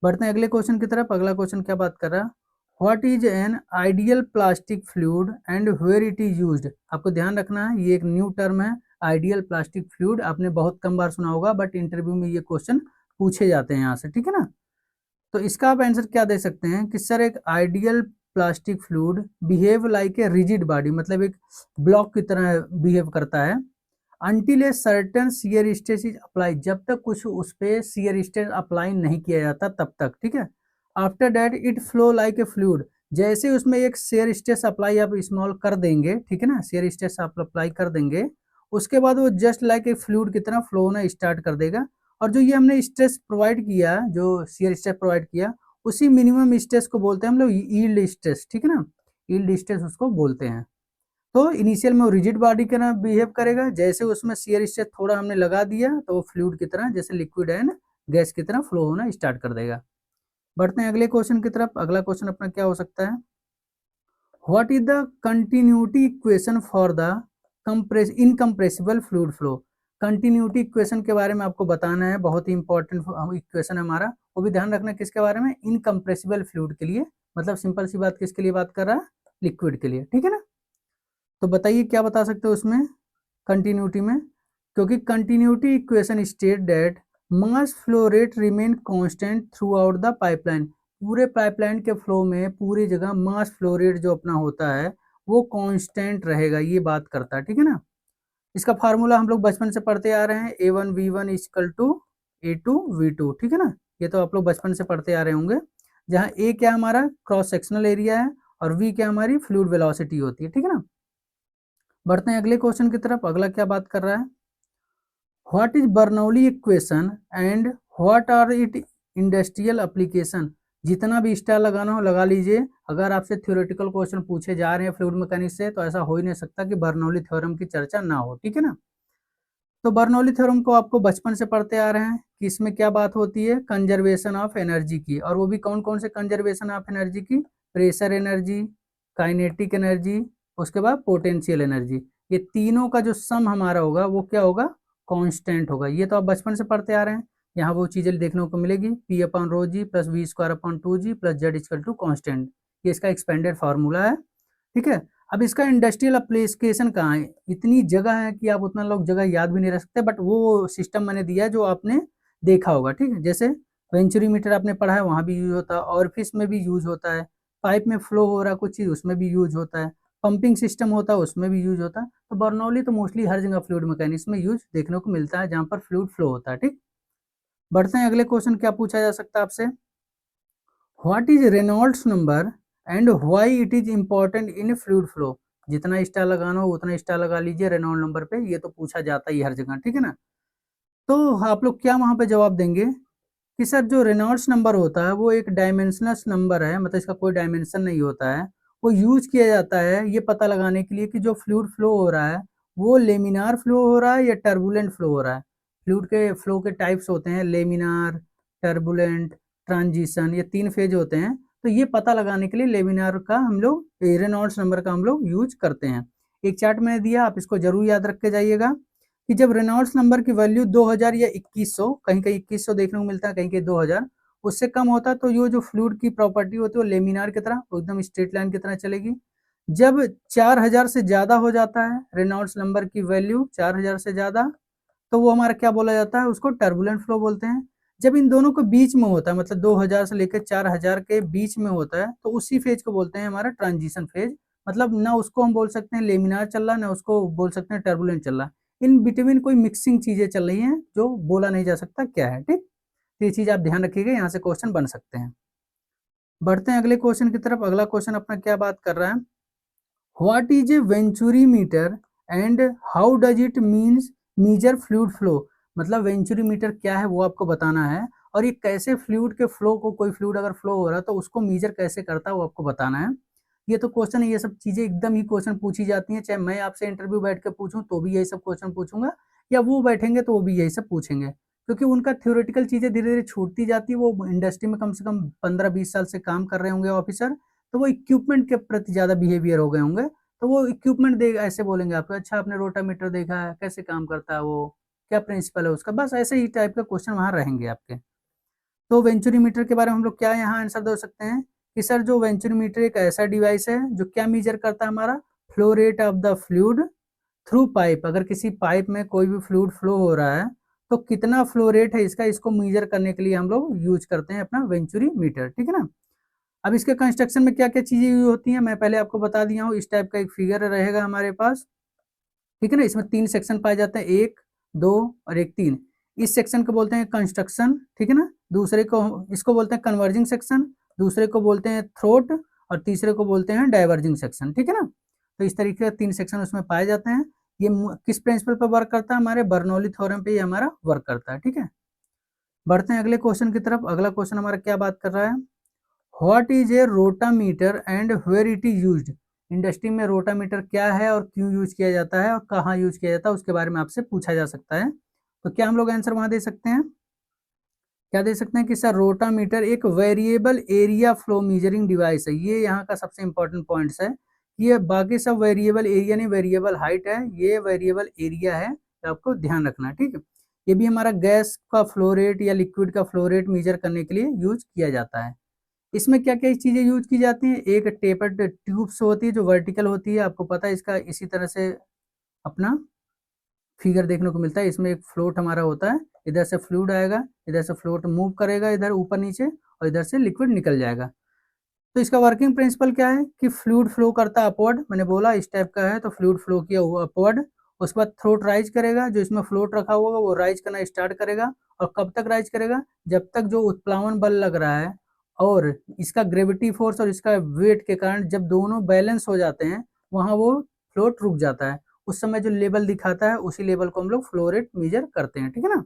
बढ़ते हैं अगले क्वेश्चन की तरफ। अगला क्वेश्चन क्या बात कर रहा है, what is an ideal plastic fluid and where it is used, आपको ध्यान रखना है ये एक न्यू टर्म है, आइडियल प्लास्टिक फ्लूइड, आपने बहुत कम बार सुना होगा, बट इंटरव्यू में ये क्वेश्चन पूछे जाते हैं यहाँ से, ठीक है ना। तो इसका आप आंसर क्या दे सकते हैं कि सर एक ideal plastic fluid behave like a rigid body, मतलब एक ब्लॉक की तरह बिहेव करता है, until a certain shear stress is apply, जब तक कुछ उस पर शियर स्ट्रेस अप्लाई नहीं किया जाता तब तक, ठीक है। After that it flow like a fluid, जैसे उसमें एक शियर स्ट्रेस अप्लाई आप स्मॉल कर देंगे, ठीक है ना, शियर स्ट्रेस आप अप्लाई कर देंगे, उसके बाद वो जस्ट लाइक ए फ्लूइड की तरह फ्लो होना स्टार्ट कर देगा, और जो ये हमने स्ट्रेस प्रोवाइड किया, जो शियर स्ट्रेस प्रोवाइड किया, उसी मिनिमम स्ट्रेस को बोलते हैं हम लोग यील्ड स्ट्रेस, ठीक है ना, यील्ड स्ट्रेस उसको बोलते हैं। तो इनिशियल में वो रिजिड बॉडी की तरह बिहेव करेगा, जैसे उसमें शियर स्ट्रेस थोड़ा हमने लगा दिया तो वो फ्लूइड की तरह, जैसे लिक्विड एंड गैस की तरह फ्लो होना स्टार्ट कर देगा। बढ़ते हैं अगले क्वेश्चन की तरफ। अगला क्वेश्चन अपना क्या हो सकता है, what is the continuity equation for the incompressible fluid flow, continuity equation के बारे में आपको बताना है, बहुत ही इंपॉर्टेंट इक्वेशन है हमारा, वो भी ध्यान रखना किसके बारे में, इनकम्प्रेसिबल फ्लूइड के लिए, मतलब सिंपल सी बात किसके लिए बात कर रहा है, लिक्विड के लिए, ठीक है ना। तो बताइए क्या बता सकते हो उसमें कंटिन्यूटी में, क्योंकि continuity equation state that mass flow rate remain constant through out the pipeline. पूरे पाइपलाइन के फ्लो में पूरी जगह मास फ्लो रेट जो अपना होता है वो कांस्टेंट रहेगा, ये बात करता है, ठीक है ना। इसका फार्मूला हम लोग बचपन से पढ़ते आ रहे हैं, A1V1 इक्वल टू A2V2, ठीक है ना। ये तो आप लोग बचपन से पढ़ते आ रहे होंगे, जहाँ A क्या हमारा क्रॉस सेक्शनल एरिया है और V क्या हमारी फ्लूइड वेलोसिटी होती है, ठीक है ना। बढ़ते हैं अगले क्वेश्चन की तरफ। अगला क्या बात कर रहा है, what is Bernoulli equation and what are it industrial application. जितना भी स्टार लगाना हो लगा लीजिए। अगर आपसे थ्योरेटिकल क्वेश्चन पूछे जा रहे हैं फ्लूइड मैकेनिक्स से तो ऐसा हो ही नहीं सकता कि बर्नौली थ्योरम की चर्चा ना हो, ठीक है ना। तो बर्नौली थ्योरम को आपको बचपन से पढ़ते आ रहे हैं कि इसमें क्या बात होती है, कंजर्वेशन ऑफ एनर्जी की। और वो भी कौन कौन से कंजर्वेशन ऑफ एनर्जी की, प्रेशर एनर्जी, काइनेटिक एनर्जी, उसके बाद पोटेंशियल एनर्जी। ये तीनों का जो सम हमारा होगा वो क्या होगा, कांस्टेंट होगा। ये तो आप बचपन से पढ़ते आ रहे हैं। यहाँ वो चीजें देखने को मिलेगी, P upon rho g plus V square upon 2G plus Z equal to constant. ये इसका एक्सपेंडेड फार्मूला है, ठीक है। अब इसका इंडस्ट्रियल एप्लीकेशन कहाँ है, इतनी जगह है कि आप उतना लोग जगह याद भी नहीं रख सकते, बट वो सिस्टम मैंने दिया है जो आपने देखा होगा, ठीक है। जैसे वेंचुरी मीटर आपने पढ़ा है, वहां भी यूज होता है, ऑरिफिस में भी यूज होता है, पाइप में फ्लो हो रहा है कुछ चीज उसमें भी यूज होता है, पंपिंग सिस्टम होता है उसमें भी यूज होता है। तो बर्नौली तो मोस्टली हर जगह फ्लूइड मैकेनिक्स में यूज देखने को मिलता है जहां पर फ्लूइड फ्लो होता है, ठीक। बढ़ते हैं अगले क्वेश्चन, क्या पूछा जा सकता है आपसे, what is Reynolds number and why it is important in fluid flow. जितना स्टार लगाना हो उतना स्टार लगा लीजिए रेनॉल्ड नंबर पे, ये तो पूछा जाता ही हर जगह, ठीक है ना। तो आप लोग क्या वहां पे जवाब देंगे कि सर जो रेनॉल्ड्स नंबर होता है वो एक डायमेंशनल नंबर है, मतलब इसका कोई डायमेंशन नहीं होता है। वो यूज किया जाता है ये पता लगाने के लिए कि जो फ्लूइड फ्लो हो रहा है वो लेमिनार फ्लो हो रहा है या टर्बुलेंट फ्लो हो रहा है। फ्लूइड के फ्लो के टाइप्स होते हैं लेमिनार, टर्बुलेंट, ट्रांजिशन, ये 3 फेज होते हैं। तो ये पता लगाने के लिए लेमिनार का हम लोग रेनॉल्ड्स नंबर का हम लोग यूज करते हैं। एक चार्ट मैंने दिया, आप इसको जरूर याद रख के जाइएगा कि जब रेनॉल्ड्स नंबर की वैल्यू 2000 या 2100, कहीं कहीं 2100 देखने को मिलता है, कहीं कहीं 2000, उससे कम होता है तो ये जो फ्लूइड की प्रॉपर्टी होती है वो लेमिनार की तरह एकदम स्ट्रेट लाइन की तरह चलेगी। जब 4000 से ज्यादा हो जाता है रेनॉल्ड्स नंबर की वैल्यू 4000 से ज्यादा, तो वो हमारा क्या बोला जाता है, उसको टर्बुलेंट फ्लो बोलते हैं। जब इन दोनों के बीच में होता है, मतलब 2000 से लेकर 4000 के बीच में होता है, तो उसी फेज को बोलते हैं हमारा ट्रांजिशन फेज। मतलब ना उसको हम बोल सकते हैं लेमिनार चल रहा है, ना उसको बोल सकते हैं टर्बुलेंट चल रहा है। इन बिटवीन कोई मिक्सिंग चीजें चल रही हैं जो बोला नहीं जा सकता क्या है, ठीक। तो ये चीज आप ध्यान रखिएगा, यहाँ से क्वेश्चन बन सकते हैं। बढ़ते हैं अगले क्वेश्चन की तरफ। अगला क्वेश्चन अपना क्या बात कर रहा है, what is a venturi meter and how does it means measure fluid flow. मतलब वेंचुरी मीटर क्या है वो आपको बताना है, और ये कैसे फ्लूइड के फ्लो को, कोई फ्लूइड अगर फ्लो हो रहा है तो उसको मेजर कैसे करता है वो आपको बताना है। ये तो क्वेश्चन है, ये सब चीजें एकदम ही क्वेश्चन पूछी जाती हैं, चाहे मैं आपसे इंटरव्यू बैठ के पूछूं तो भी यही सब क्वेश्चन पूछूंगा, या वो बैठेंगे तो वो भी यही सब पूछेंगे। क्योंकि उनका थ्योरेटिकल चीजें धीरे धीरे छूटती जाती है, वो इंडस्ट्री में कम से कम 15-20 साल से काम कर रहे होंगे ऑफिसर, तो वो इक्विपमेंट के प्रति ज्यादा बिहेवियर हो गए होंगे। तो वो इक्विपमेंट दे ऐसे बोलेंगे आपको, अच्छा आपने रोटामीटर देखा है कैसे काम करता है, वो क्या प्रिंसिपल है उसका, बस ऐसे ही टाइप का क्वेश्चन वहां रहेंगे आपके। तो वेंचुरी मीटर के बारे में हम लोग क्या यहाँ आंसर दे सकते हैं कि सर जो वेंचुरी मीटर एक ऐसा डिवाइस है जो क्या मेजर करता है, हमारा flow rate of the fluid through pipe. अगर किसी पाइप में कोई भी फ्लूइड फ्लो हो रहा है तो कितना फ्लो रेट है इसका, इसको मेजर करने के लिए हम लोग यूज करते हैं अपना वेंचुरी मीटर, ठीक है ना। अब इसके कंस्ट्रक्शन में क्या क्या चीजें यूज होती हैं मैं पहले आपको बता दिया हूँ। इस टाइप का एक फिगर रहेगा हमारे पास, ठीक है ना। इसमें 3 सेक्शन पाए जाते हैं, 1, 2 और 1, 3। इस सेक्शन को बोलते हैं कंस्ट्रक्शन, ठीक है ना। दूसरे को इसको बोलते हैं कन्वर्जिंग सेक्शन, दूसरे को बोलते हैं थ्रोट, और तीसरे को बोलते हैं डाइवर्जिंग सेक्शन, ठीक है ना। तो इस तरीके से 3 सेक्शन उसमें पाए जाते हैं। ये किस प्रिंसिपल पर वर्क करता है, हमारे बर्नौली थ्योरम पे ये हमारा वर्क करता है, ठीक है। बढ़ते हैं अगले क्वेश्चन की तरफ। अगला क्वेश्चन हमारा क्या बात कर रहा है, what is a rotameter and where it is used. Industry में रोटामीटर क्या है और क्यों यूज किया जाता है और कहाँ यूज किया जाता है उसके बारे में आपसे पूछा जा सकता है। तो क्या हम लोग आंसर वहां दे सकते हैं, क्या दे सकते हैं कि सर रोटामीटर एक variable area flow measuring device है। ये यहाँ का सबसे इंपॉर्टेंट पॉइंट्स है। ये बाकी सब वेरिएबल एरिया नहीं, वेरिएबल हाइट है, ये वेरिएबल एरिया है, तो आपको ध्यान रखना, ठीक है। ये भी हमारा गैस का फ्लो रेट या लिक्विड का फ्लो रेट मेजर करने के लिए यूज किया जाता है। इसमें क्या क्या चीजें यूज की जाती हैं, एक टेपर्ड ट्यूब्स होती है जो वर्टिकल होती है, आपको पता है इसका इसी तरह से अपना फिगर देखने को मिलता है। इसमें एक फ्लोट हमारा होता है, इधर से फ्लूइड आएगा, इधर से फ्लोट मूव करेगा इधर ऊपर नीचे और इधर से लिक्विड निकल जाएगा। तो इसका वर्किंग प्रिंसिपल क्या है कि फ्लूइड फ्लो करता है अपवर्ड, मैंने बोला इस टाइप का है तो फ्लूइड फ्लो किया हुआ अपवर्ड। उसके बाद थ्रोट राइज करेगा, जो इसमें फ्लोट रखा होगा वो राइज करना स्टार्ट करेगा। और कब तक राइज करेगा? जब तक जो उत्प्लावन बल लग रहा है और इसका ग्रेविटी फोर्स और इसका वेट के कारण जब दोनों बैलेंस हो जाते हैं वहां वो फ्लोट रुक जाता है। उस समय जो लेवल दिखाता है उसी लेवल को हम लोग फ्लो रेट मेजर करते हैं, ठीक है ना।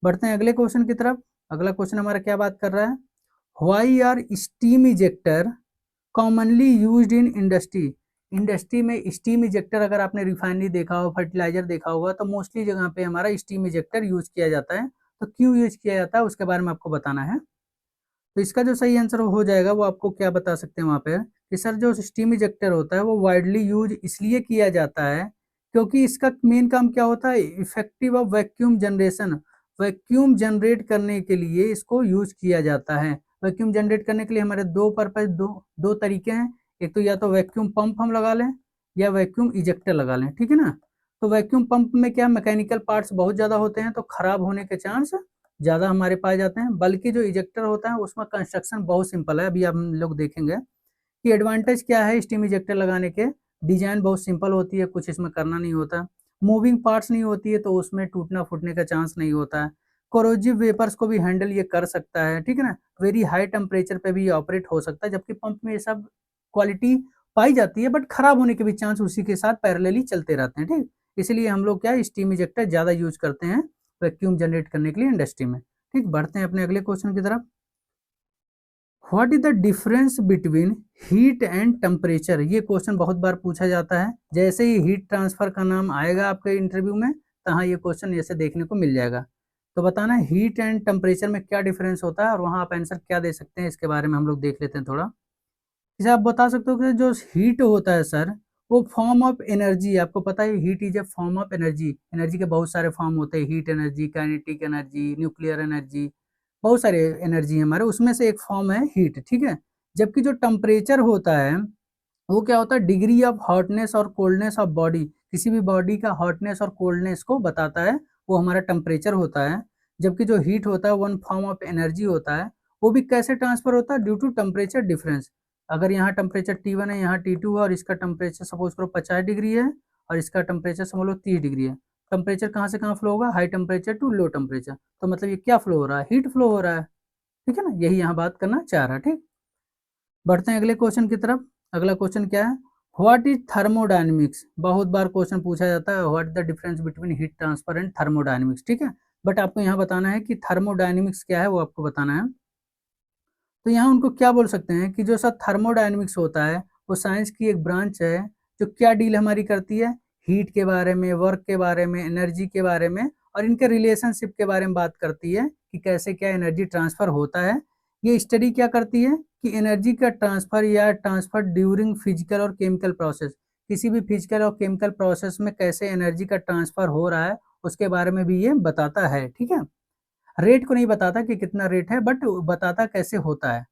बढ़ते हैं अगले क्वेश्चन की तरफ। अगला क्वेश्चन हमारा क्या बात कर रहा है, why are steam ejector commonly used in industry. Industry में स्टीम इजेक्टर, अगर आपने रिफाइनरी देखा हो, फर्टिलाइजर देखा होगा, तो मोस्टली जगह पे हमारा स्टीम इजेक्टर यूज किया जाता है। तो क्यों यूज किया जाता है उसके बारे में आपको बताना है। तो इसका जो सही आंसर हो जाएगा वो आपको क्या बता सकते हैं वहाँ पे कि सर जो स्टीम इजेक्टर होता है वो वाइडली यूज इसलिए किया जाता है क्योंकि इसका मेन काम क्या होता है, effective of vacuum generation. Vacuum generate करने के लिए इसको यूज किया जाता है। वैक्यूम जनरेट करने के लिए हमारे दो पर्पज, दो तरीके हैं। एक तो या तो वैक्यूम पंप हम लगा लें या वैक्यूम इजेक्टर लगा लें, ठीक है ना। तो वैक्यूम पंप में क्या मैकेनिकल पार्ट्स बहुत ज्यादा होते हैं तो खराब होने के चांस ज़्यादा हमारे पास जाते हैं। बल्कि जो इजेक्टर होता है उसमें कंस्ट्रक्शन बहुत सिंपल है। अभी हम लोग देखेंगे कि एडवांटेज क्या है स्टीम इजेक्टर लगाने के। डिजाइन बहुत सिंपल होती है, कुछ इसमें करना नहीं होता। मूविंग पार्ट्स नहीं होती है तो उसमें टूटना फूटने का चांस नहीं होता है। कोरोजिव वेपर्स को भी हैंडल ये कर सकता है, ठीक है ना। वेरी हाई टेम्परेचर पे भी ये ऑपरेट हो सकता है, जबकि पंप में ये सब क्वालिटी पाई जाती है बट खराब होने के भी चांस उसी के साथ पैरेलली चलते रहते हैं, ठीक। इसलिए हम लोग क्या स्टीम इजेक्टर ज्यादा यूज करते हैं वैक्यूम जनरेट करने के लिए इंडस्ट्री में, ठीक। बढ़ते हैं अपने अगले क्वेश्चन की तरफ। What is the difference between heat and temperature. ये क्वेश्चन बहुत बार पूछा जाता है। जैसे ही हीट ट्रांसफर का नाम आएगा आपके इंटरव्यू में तहाँ ये क्वेश्चन ऐसे देखने को मिल जाएगा। तो बताना हीट एंड टेम्परेचर में क्या डिफरेंस होता है और वहाँ आप आंसर क्या दे सकते हैं इसके बारे में हम लोग देख लेते हैं थोड़ा। जैसे आप बता सकते हो कि जो हीट होता है सर वो फॉर्म ऑफ एनर्जी, आपको पता है heat is a form of energy. Energy के बहुत सारे फॉर्म होते हैं, heat energy, kinetic energy, nuclear energy, बहुत सारे एनर्जी हमारे, उसमें से एक फॉर्म है हीट, ठीक है। जबकि जो टेम्परेचर होता है वो क्या होता है, डिग्री ऑफ हॉटनेस और कोल्डनेस ऑफ बॉडी। किसी भी बॉडी का हॉटनेस और कोल्डनेस को बताता है, वो हमारा टेम्परेचर होता है। जबकि जो हीट होता है वन फॉर्म ऑफ एनर्जी होता है। वो भी कैसे ट्रांसफर होता है, ड्यू टू टेम्परेचर डिफरेंस। अगर यहाँ टेम्परेचर T1 है, यहाँ T2 है और इसका टेम्परेचर सपोज करो 50 डिग्री है और इसका टेम्परेचर समझ लो 30 डिग्री है। टेम्परेचर कहाँ से कहाँ फ्लो होगा, high temperature to low temperature. तो मतलब ये क्या फ्लो हो रहा है, हीट फ्लो हो रहा है, ठीक है ना। यही यहाँ बात करना चाह रहा है, ठीक। बढ़ते हैं अगले क्वेश्चन की तरफ। अगला क्वेश्चन क्या है, व्हाट इज थर्मोडायनेमिक्स। बहुत बार क्वेश्चन पूछा जाता है what is the difference between heat transfer and thermodynamics, ठीक है। बट आपको यहाँ बताना है कि थर्मोडायनेमिक्स क्या है, वो आपको बताना है। तो यहाँ उनको क्या बोल सकते हैं कि जो सर थर्मोडायनेमिक्स होता है वो साइंस की एक ब्रांच है जो क्या डील हमारी करती है, हीट के बारे में, वर्क के बारे में, एनर्जी के बारे में और इनके रिलेशनशिप के बारे में बात करती है कि कैसे क्या एनर्जी ट्रांसफर होता है। ये स्टडी क्या करती है कि एनर्जी का ट्रांसफर या ट्रांसफर ड्यूरिंग फिजिकल और केमिकल प्रोसेस, किसी भी फिजिकल और केमिकल प्रोसेस में कैसे एनर्जी का ट्रांसफर हो रहा है उसके बारे में भी ये बताता है, ठीक है। रेट को नहीं बताता कि कितना रेट है बट बताता कैसे होता है।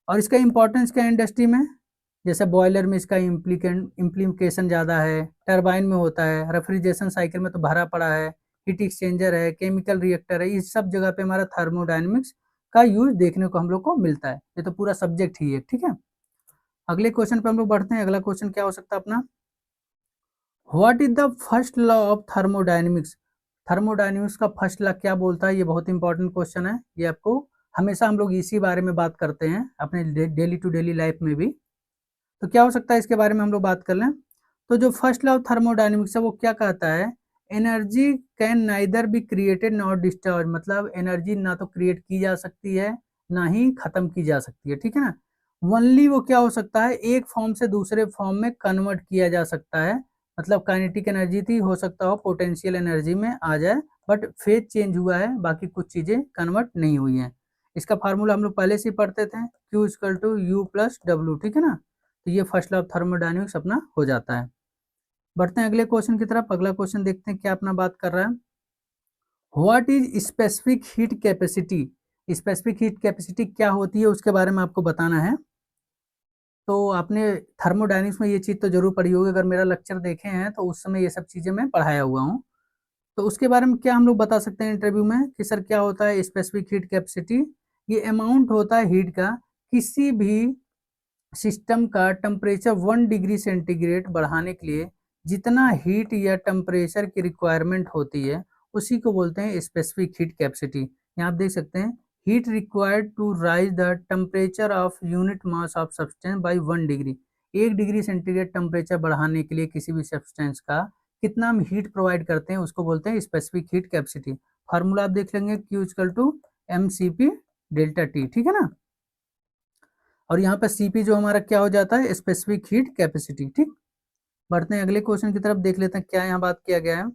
और इसका इंपॉर्टेंस क्या है इंडस्ट्री में, जैसे बॉयलर में इसका इम्प्लीकेशन ज़्यादा है, टरबाइन में होता है, रेफ्रिजरेशन साइकिल में तो भरा पड़ा है, हीट एक्सचेंजर है, केमिकल रिएक्टर है, इस सब जगह पे हमारा थर्मोडायनेमिक्स का यूज देखने को हम लोग को मिलता है। ये तो पूरा सब्जेक्ट ही है, ठीक है। अगले क्वेश्चन पे हम लोग बढ़ते हैं। अगला क्वेश्चन क्या हो सकता है अपना, what is the first law of thermodynamics. Thermodynamics का फर्स्ट लॉ क्या बोलता है, ये बहुत इंपॉर्टेंट क्वेश्चन है। ये आपको हमेशा हम लोग इसी बारे में बात करते हैं अपने डेली टू डेली लाइफ में भी। तो क्या हो सकता है इसके बारे में हम लोग बात कर लें। तो जो फर्स्ट लॉ ऑफ थर्मोडायनेमिक्स है वो क्या कहता है, energy can neither be created not destroyed. मतलब एनर्जी ना तो क्रिएट की जा सकती है ना ही खत्म की जा सकती है, ठीक है ना। ओनली वो क्या हो सकता है, एक फॉर्म से दूसरे फॉर्म में कन्वर्ट किया जा सकता है। मतलब काइनेटिक एनर्जी थी, हो सकता हो पोटेंशियल एनर्जी में आ जाए, बट फेज चेंज हुआ है, बाकी कुछ चीजें कन्वर्ट नहीं हुई हैं। इसका फार्मूला हम लोग पहले से ही पढ़ते थे, Q equal to U plus W, ठीक है ना। तो ये फर्स्ट लॉ ऑफ थर्मोडायनेमिक्स अपना हो जाता है। बढ़ते हैं अगले क्वेश्चन की तरफ। अगला क्वेश्चन देखते हैं क्या अपना बात कर रहा है, what is specific heat capacity. Specific heat capacity क्या होती है उसके बारे में आपको बताना है। तो आपने थर्मोडायनेमिक्स में ये चीज़ तो जरूर पढ़ी होगी, अगर मेरा लेक्चर देखे हैं तो उस समय ये सब चीज़ें मैं पढ़ाया हुआ हूँ। तो उसके बारे में क्या हम लोग बता सकते हैं इंटरव्यू में कि सर क्या होता है स्पेसिफिक हीट कैपेसिटी? ये अमाउंट होता है हीट का किसी भी सिस्टम का टेम्परेचर 1 डिग्री सेंटीग्रेड बढ़ाने के लिए जितना हीट या टेम्परेचर की रिक्वायरमेंट होती है उसी को बोलते हैं स्पेसिफिक हीट कैपेसिटी। यहाँ आप देख सकते हैं heat required to raise the temperature of unit mass of substance by 1 degree. 1 degree centigrade temperature बढ़ाने के लिए किसी भी सब्सटेंस का कितना हम हीट प्रोवाइड करते हैं उसको बोलते हैं स्पेसिफिक हीट कैपेसिटी। फार्मूला आप देख लेंगे Q equal to mCp delta T, ठीक है ना। और यहाँ पे Cp जो हमारा क्या हो जाता है स्पेसिफिक हीट कैपेसिटी, ठीक। बढ़ते हैं अगले क्वेश्चन की तरफ, देख लेते हैं क्या यहाँ बात किया गया है।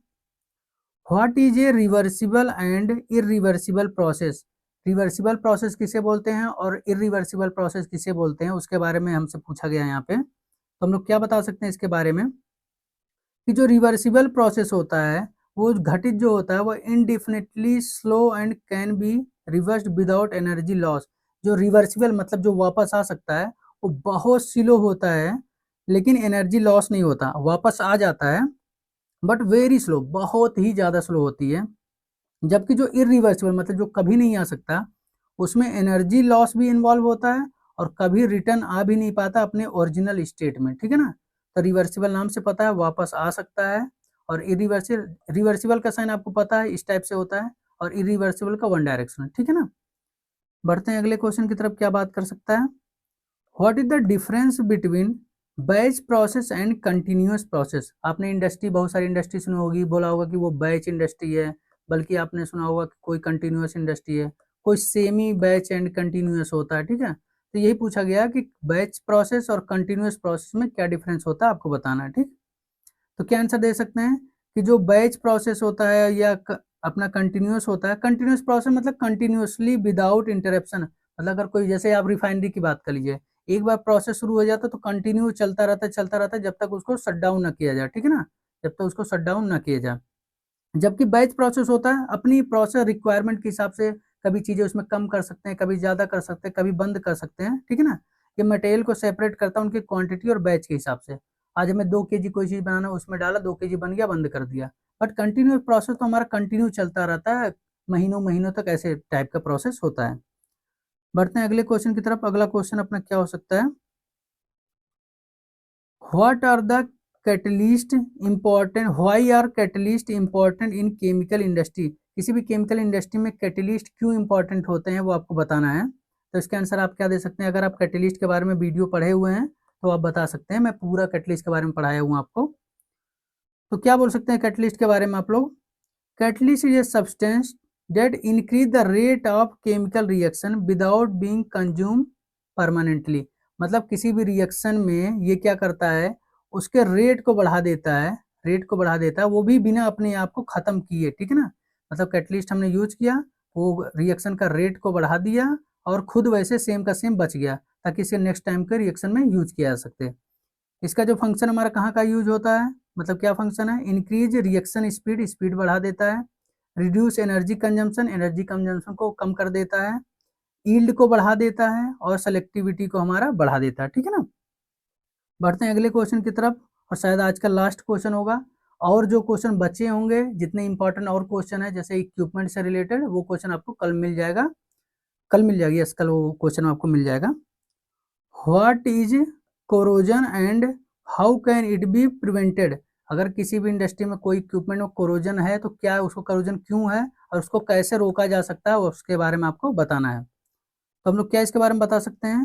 What is A reversible and irreversible process? Reversible process किसे बोलते हैं और इरिवर्सिबल प्रोसेस किसे बोलते हैं उसके बारे में हमसे पूछा गया है यहाँ पे। तो हम लोग क्या बता सकते हैं इसके बारे में कि जो रिवर्सिबल प्रोसेस होता है वो घटित जो होता है वो indefinitely slow and can be reversed without energy loss. जो रिवर्सिबल मतलब जो वापस आ सकता है वो बहुत स्लो होता है लेकिन एनर्जी लॉस नहीं होता, वापस आ जाता है बट वेरी स्लो, बहुत ही ज़्यादा स्लो होती है। जबकि जो इरिवर्सिबल मतलब जो कभी नहीं आ सकता उसमें एनर्जी लॉस भी इन्वॉल्व होता है और कभी रिटर्न आ भी नहीं पाता अपने ओरिजिनल स्टेट में, ठीक है ना। तो रिवर्सिबल नाम से पता है वापस आ सकता है और इरिवर्सिबल, रिवर्सिबल का साइन आपको पता है इस टाइप से होता है और इरिवर्सिबल का वन डायरेक्शन, ठीक है ना। बढ़ते हैं अगले क्वेश्चन की तरफ, क्या बात कर सकता है। What is the difference between batch process and continuous process? आपने इंडस्ट्री, बहुत सारी इंडस्ट्री सुनी होगी, बोला होगा कि वो बैच इंडस्ट्री है, बल्कि आपने सुना होगा कि कोई कंटिन्यूअस इंडस्ट्री है, कोई सेमी बैच एंड कंटिन्यूअस होता है, ठीक है। तो यही पूछा गया कि बैच प्रोसेस और कंटिन्यूअस प्रोसेस में क्या डिफरेंस होता है आपको बताना है, ठीक। तो क्या आंसर दे सकते हैं कि जो बैच प्रोसेस होता है या अपना कंटिन्यूअस होता है, कंटिन्यूअस प्रोसेस मतलब कंटिन्यूअसली विदाउट इंटरप्शन। मतलब अगर कोई, जैसे आप रिफाइनरी की बात कर लीजिए, एक बार प्रोसेस शुरू हो जाता है तो कंटिन्यू चलता रहता है जब तक उसको शट डाउन न किया जाए, ठीक है ना, जब तक उसको शट डाउन न किया जाए। जबकि बैच प्रोसेस होता है अपनी प्रोसेस रिक्वायरमेंट के हिसाब से कभी चीजें उसमें कम कर सकते हैं, कभी ज्यादा कर सकते हैं, कभी बंद कर सकते हैं, ठीक है ना। ये मटेरियल को सेपरेट करता है उनकी क्वांटिटी और बैच के हिसाब से। आज हमें 2 kg कोई चीज बनाना, उसमें डाला 2 kg बन गया, बंद कर दिया। बट कंटिन्यू प्रोसेस तो हमारा कंटिन्यू चलता रहता है, महीनों महीनों तक ऐसे टाइप का प्रोसेस होता है। बढ़ते हैं अगले क्वेश्चन की तरफ, अगला क्वेश्चन अपना क्या हो सकता है। What are the catalyst important? Why are catalyst important in chemical industry? किसी भी केमिकल इंडस्ट्री में कैटलिस्ट क्यों इंपॉर्टेंट होते हैं वो आपको बताना है। तो इसके आंसर आप क्या दे सकते हैं? अगर आप कैटलिस्ट के बारे में वीडियो पढ़े हुए हैं तो आप बता सकते हैं, मैं पूरा कैटलिस्ट के बारे में पढ़ाया हूँ आपको। तो क्या बोल सकते हैं कैटलिस्ट के बारे में आप लोग? Catalyst is a substance that increase the rate of chemical reaction without being consume permanently. मतलब किसी भी रिएक्शन में ये क्या करता है, उसके रेट को बढ़ा देता है, रेट को बढ़ा देता है, वो भी बिना अपने आप को खत्म किए, ठीक है ना। मतलब कैटलिस्ट हमने यूज किया, वो रिएक्शन का रेट को बढ़ा दिया और खुद वैसे सेम का सेम बच गया ताकि इसे नेक्स्ट टाइम के रिएक्शन में यूज किया जा सकते। इसका जो फंक्शन हमारा कहाँ का यूज होता है, मतलब क्या फंक्शन है, इंक्रीज रिएक्शन स्पीड, स्पीड बढ़ा देता है, reduce energy consumption, energy consumption को कम कर देता है, यील्ड को बढ़ा देता है और सेलेक्टिविटी को हमारा बढ़ा देता है, ठीक है ना। बढ़ते हैं अगले क्वेश्चन की तरफ और शायद आज का लास्ट क्वेश्चन होगा। और जो क्वेश्चन बचे होंगे, जितने इंपॉर्टेंट और क्वेश्चन है जैसे इक्विपमेंट से रिलेटेड, वो क्वेश्चन आपको कल मिल जाएगा, कल मिल जाएगी, यस कल वो क्वेश्चन आपको मिल जाएगा। What is corrosion and how can it be prevented? अगर किसी भी इंडस्ट्री में कोई इक्विपमेंट में कोरोजन है तो क्या उसको कोरोजन क्यों है और उसको कैसे रोका जा सकता है, उसके बारे में आपको बताना है। तो हम लोग क्या इसके बारे में बता सकते हैं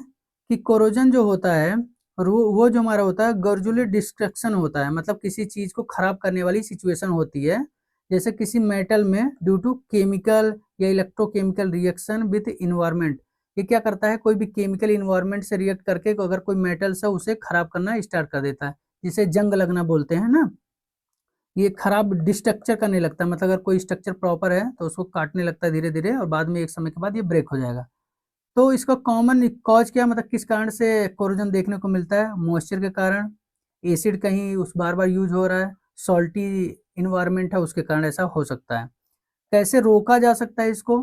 कि कोरोजन जो होता है और वो जो हमारा होता है ग्रेजुअली डिस्ट्रक्शन होता है, मतलब किसी चीज को खराब करने वाली सिचुएशन होती है, जैसे किसी मेटल में ड्यू टू केमिकल या इलेक्ट्रोकेमिकल रिएक्शन विद इन्वायरमेंट। ये क्या करता है, कोई भी केमिकल इन्वायरमेंट से रिएक्ट करके अगर कोई मेटल्स है उसे खराब करना स्टार्ट कर देता है, जिसे जंग लगना बोलते हैं ना। ये खराब डिस्ट्रक्चर करने लगता है, मतलब अगर कोई स्ट्रक्चर प्रॉपर है तो उसको काटने लगता है धीरे धीरे और बाद में एक समय के बाद ये ब्रेक हो जाएगा। तो इसका कॉमन कॉज क्या, मतलब किस कारण से कोरोजन देखने को मिलता है, मॉइस्चर के कारण, एसिड कहीं उस बार बार यूज हो रहा है, सॉल्टी इन्वायरमेंट है उसके कारण ऐसा हो सकता है। कैसे रोका जा सकता है इसको,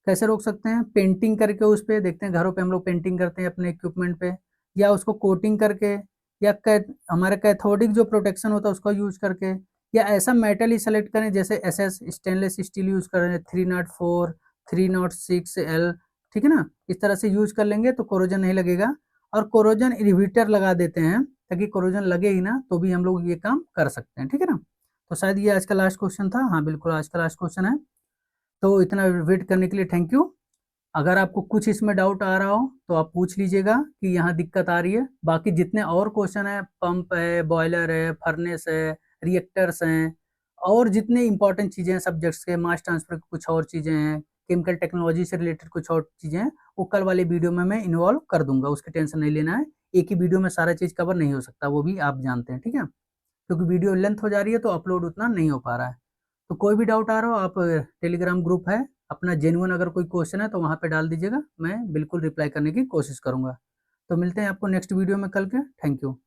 कैसे रोक सकते हैं, पेंटिंग करके उस पे, देखते हैं घरों पे हम लोग पेंटिंग करते हैं अपने इक्विपमेंट पे, या उसको कोटिंग करके, या हमारा कैथोडिक जो प्रोटेक्शन होता है उसको यूज करके, या ऐसा मेटल ही सेलेक्ट करें जैसे एसएस स्टेनलेस स्टील यूज कर रहे हैं 304 306L, ठीक है ना। इस तरह से यूज कर लेंगे तो कोरोजन नहीं लगेगा। और कोरोजन इनहिबिटर लगा देते हैं ताकि कोरोजन लगे ही ना, तो भी हम लोग ये काम कर सकते हैं, ठीक है ना। तो शायद ये आज का लास्ट क्वेश्चन था। हाँ बिल्कुल आज का लास्ट क्वेश्चन है। तो इतना वेट करने के लिए थैंक यू। अगर आपको कुछ इसमें डाउट आ रहा हो तो आप पूछ लीजिएगा कि यहाँ दिक्कत आ रही है। बाकी जितने और क्वेश्चन है, पंप है, बॉयलर है, फर्नेस है, रिएक्टर्स हैं, और जितने इंपॉर्टेंट चीज़ें हैं सब्जेक्ट्स के, मास ट्रांसफर की कुछ और चीज़ें हैं, केमिकल टेक्नोलॉजी से रिलेटेड कुछ और चीज़ें हैं, वो कल वाले वीडियो में मैं इन्वॉल्व कर दूंगा, उसकी टेंशन नहीं लेना है। एक ही वीडियो में सारा चीज़ कवर नहीं हो सकता, वो भी आप जानते हैं, ठीक है। क्योंकि वीडियो लेंथ हो जा रही है तो अपलोड उतना नहीं हो पा रहा है। तो कोई भी डाउट आ रहा हो, आप टेलीग्राम ग्रुप है अपना, जेन्युइन अगर कोई क्वेश्चन है तो वहाँ पे डाल दीजिएगा, मैं बिल्कुल रिप्लाई करने की कोशिश करूँगा। तो मिलते हैं आपको नेक्स्ट वीडियो में कल के। Thank you.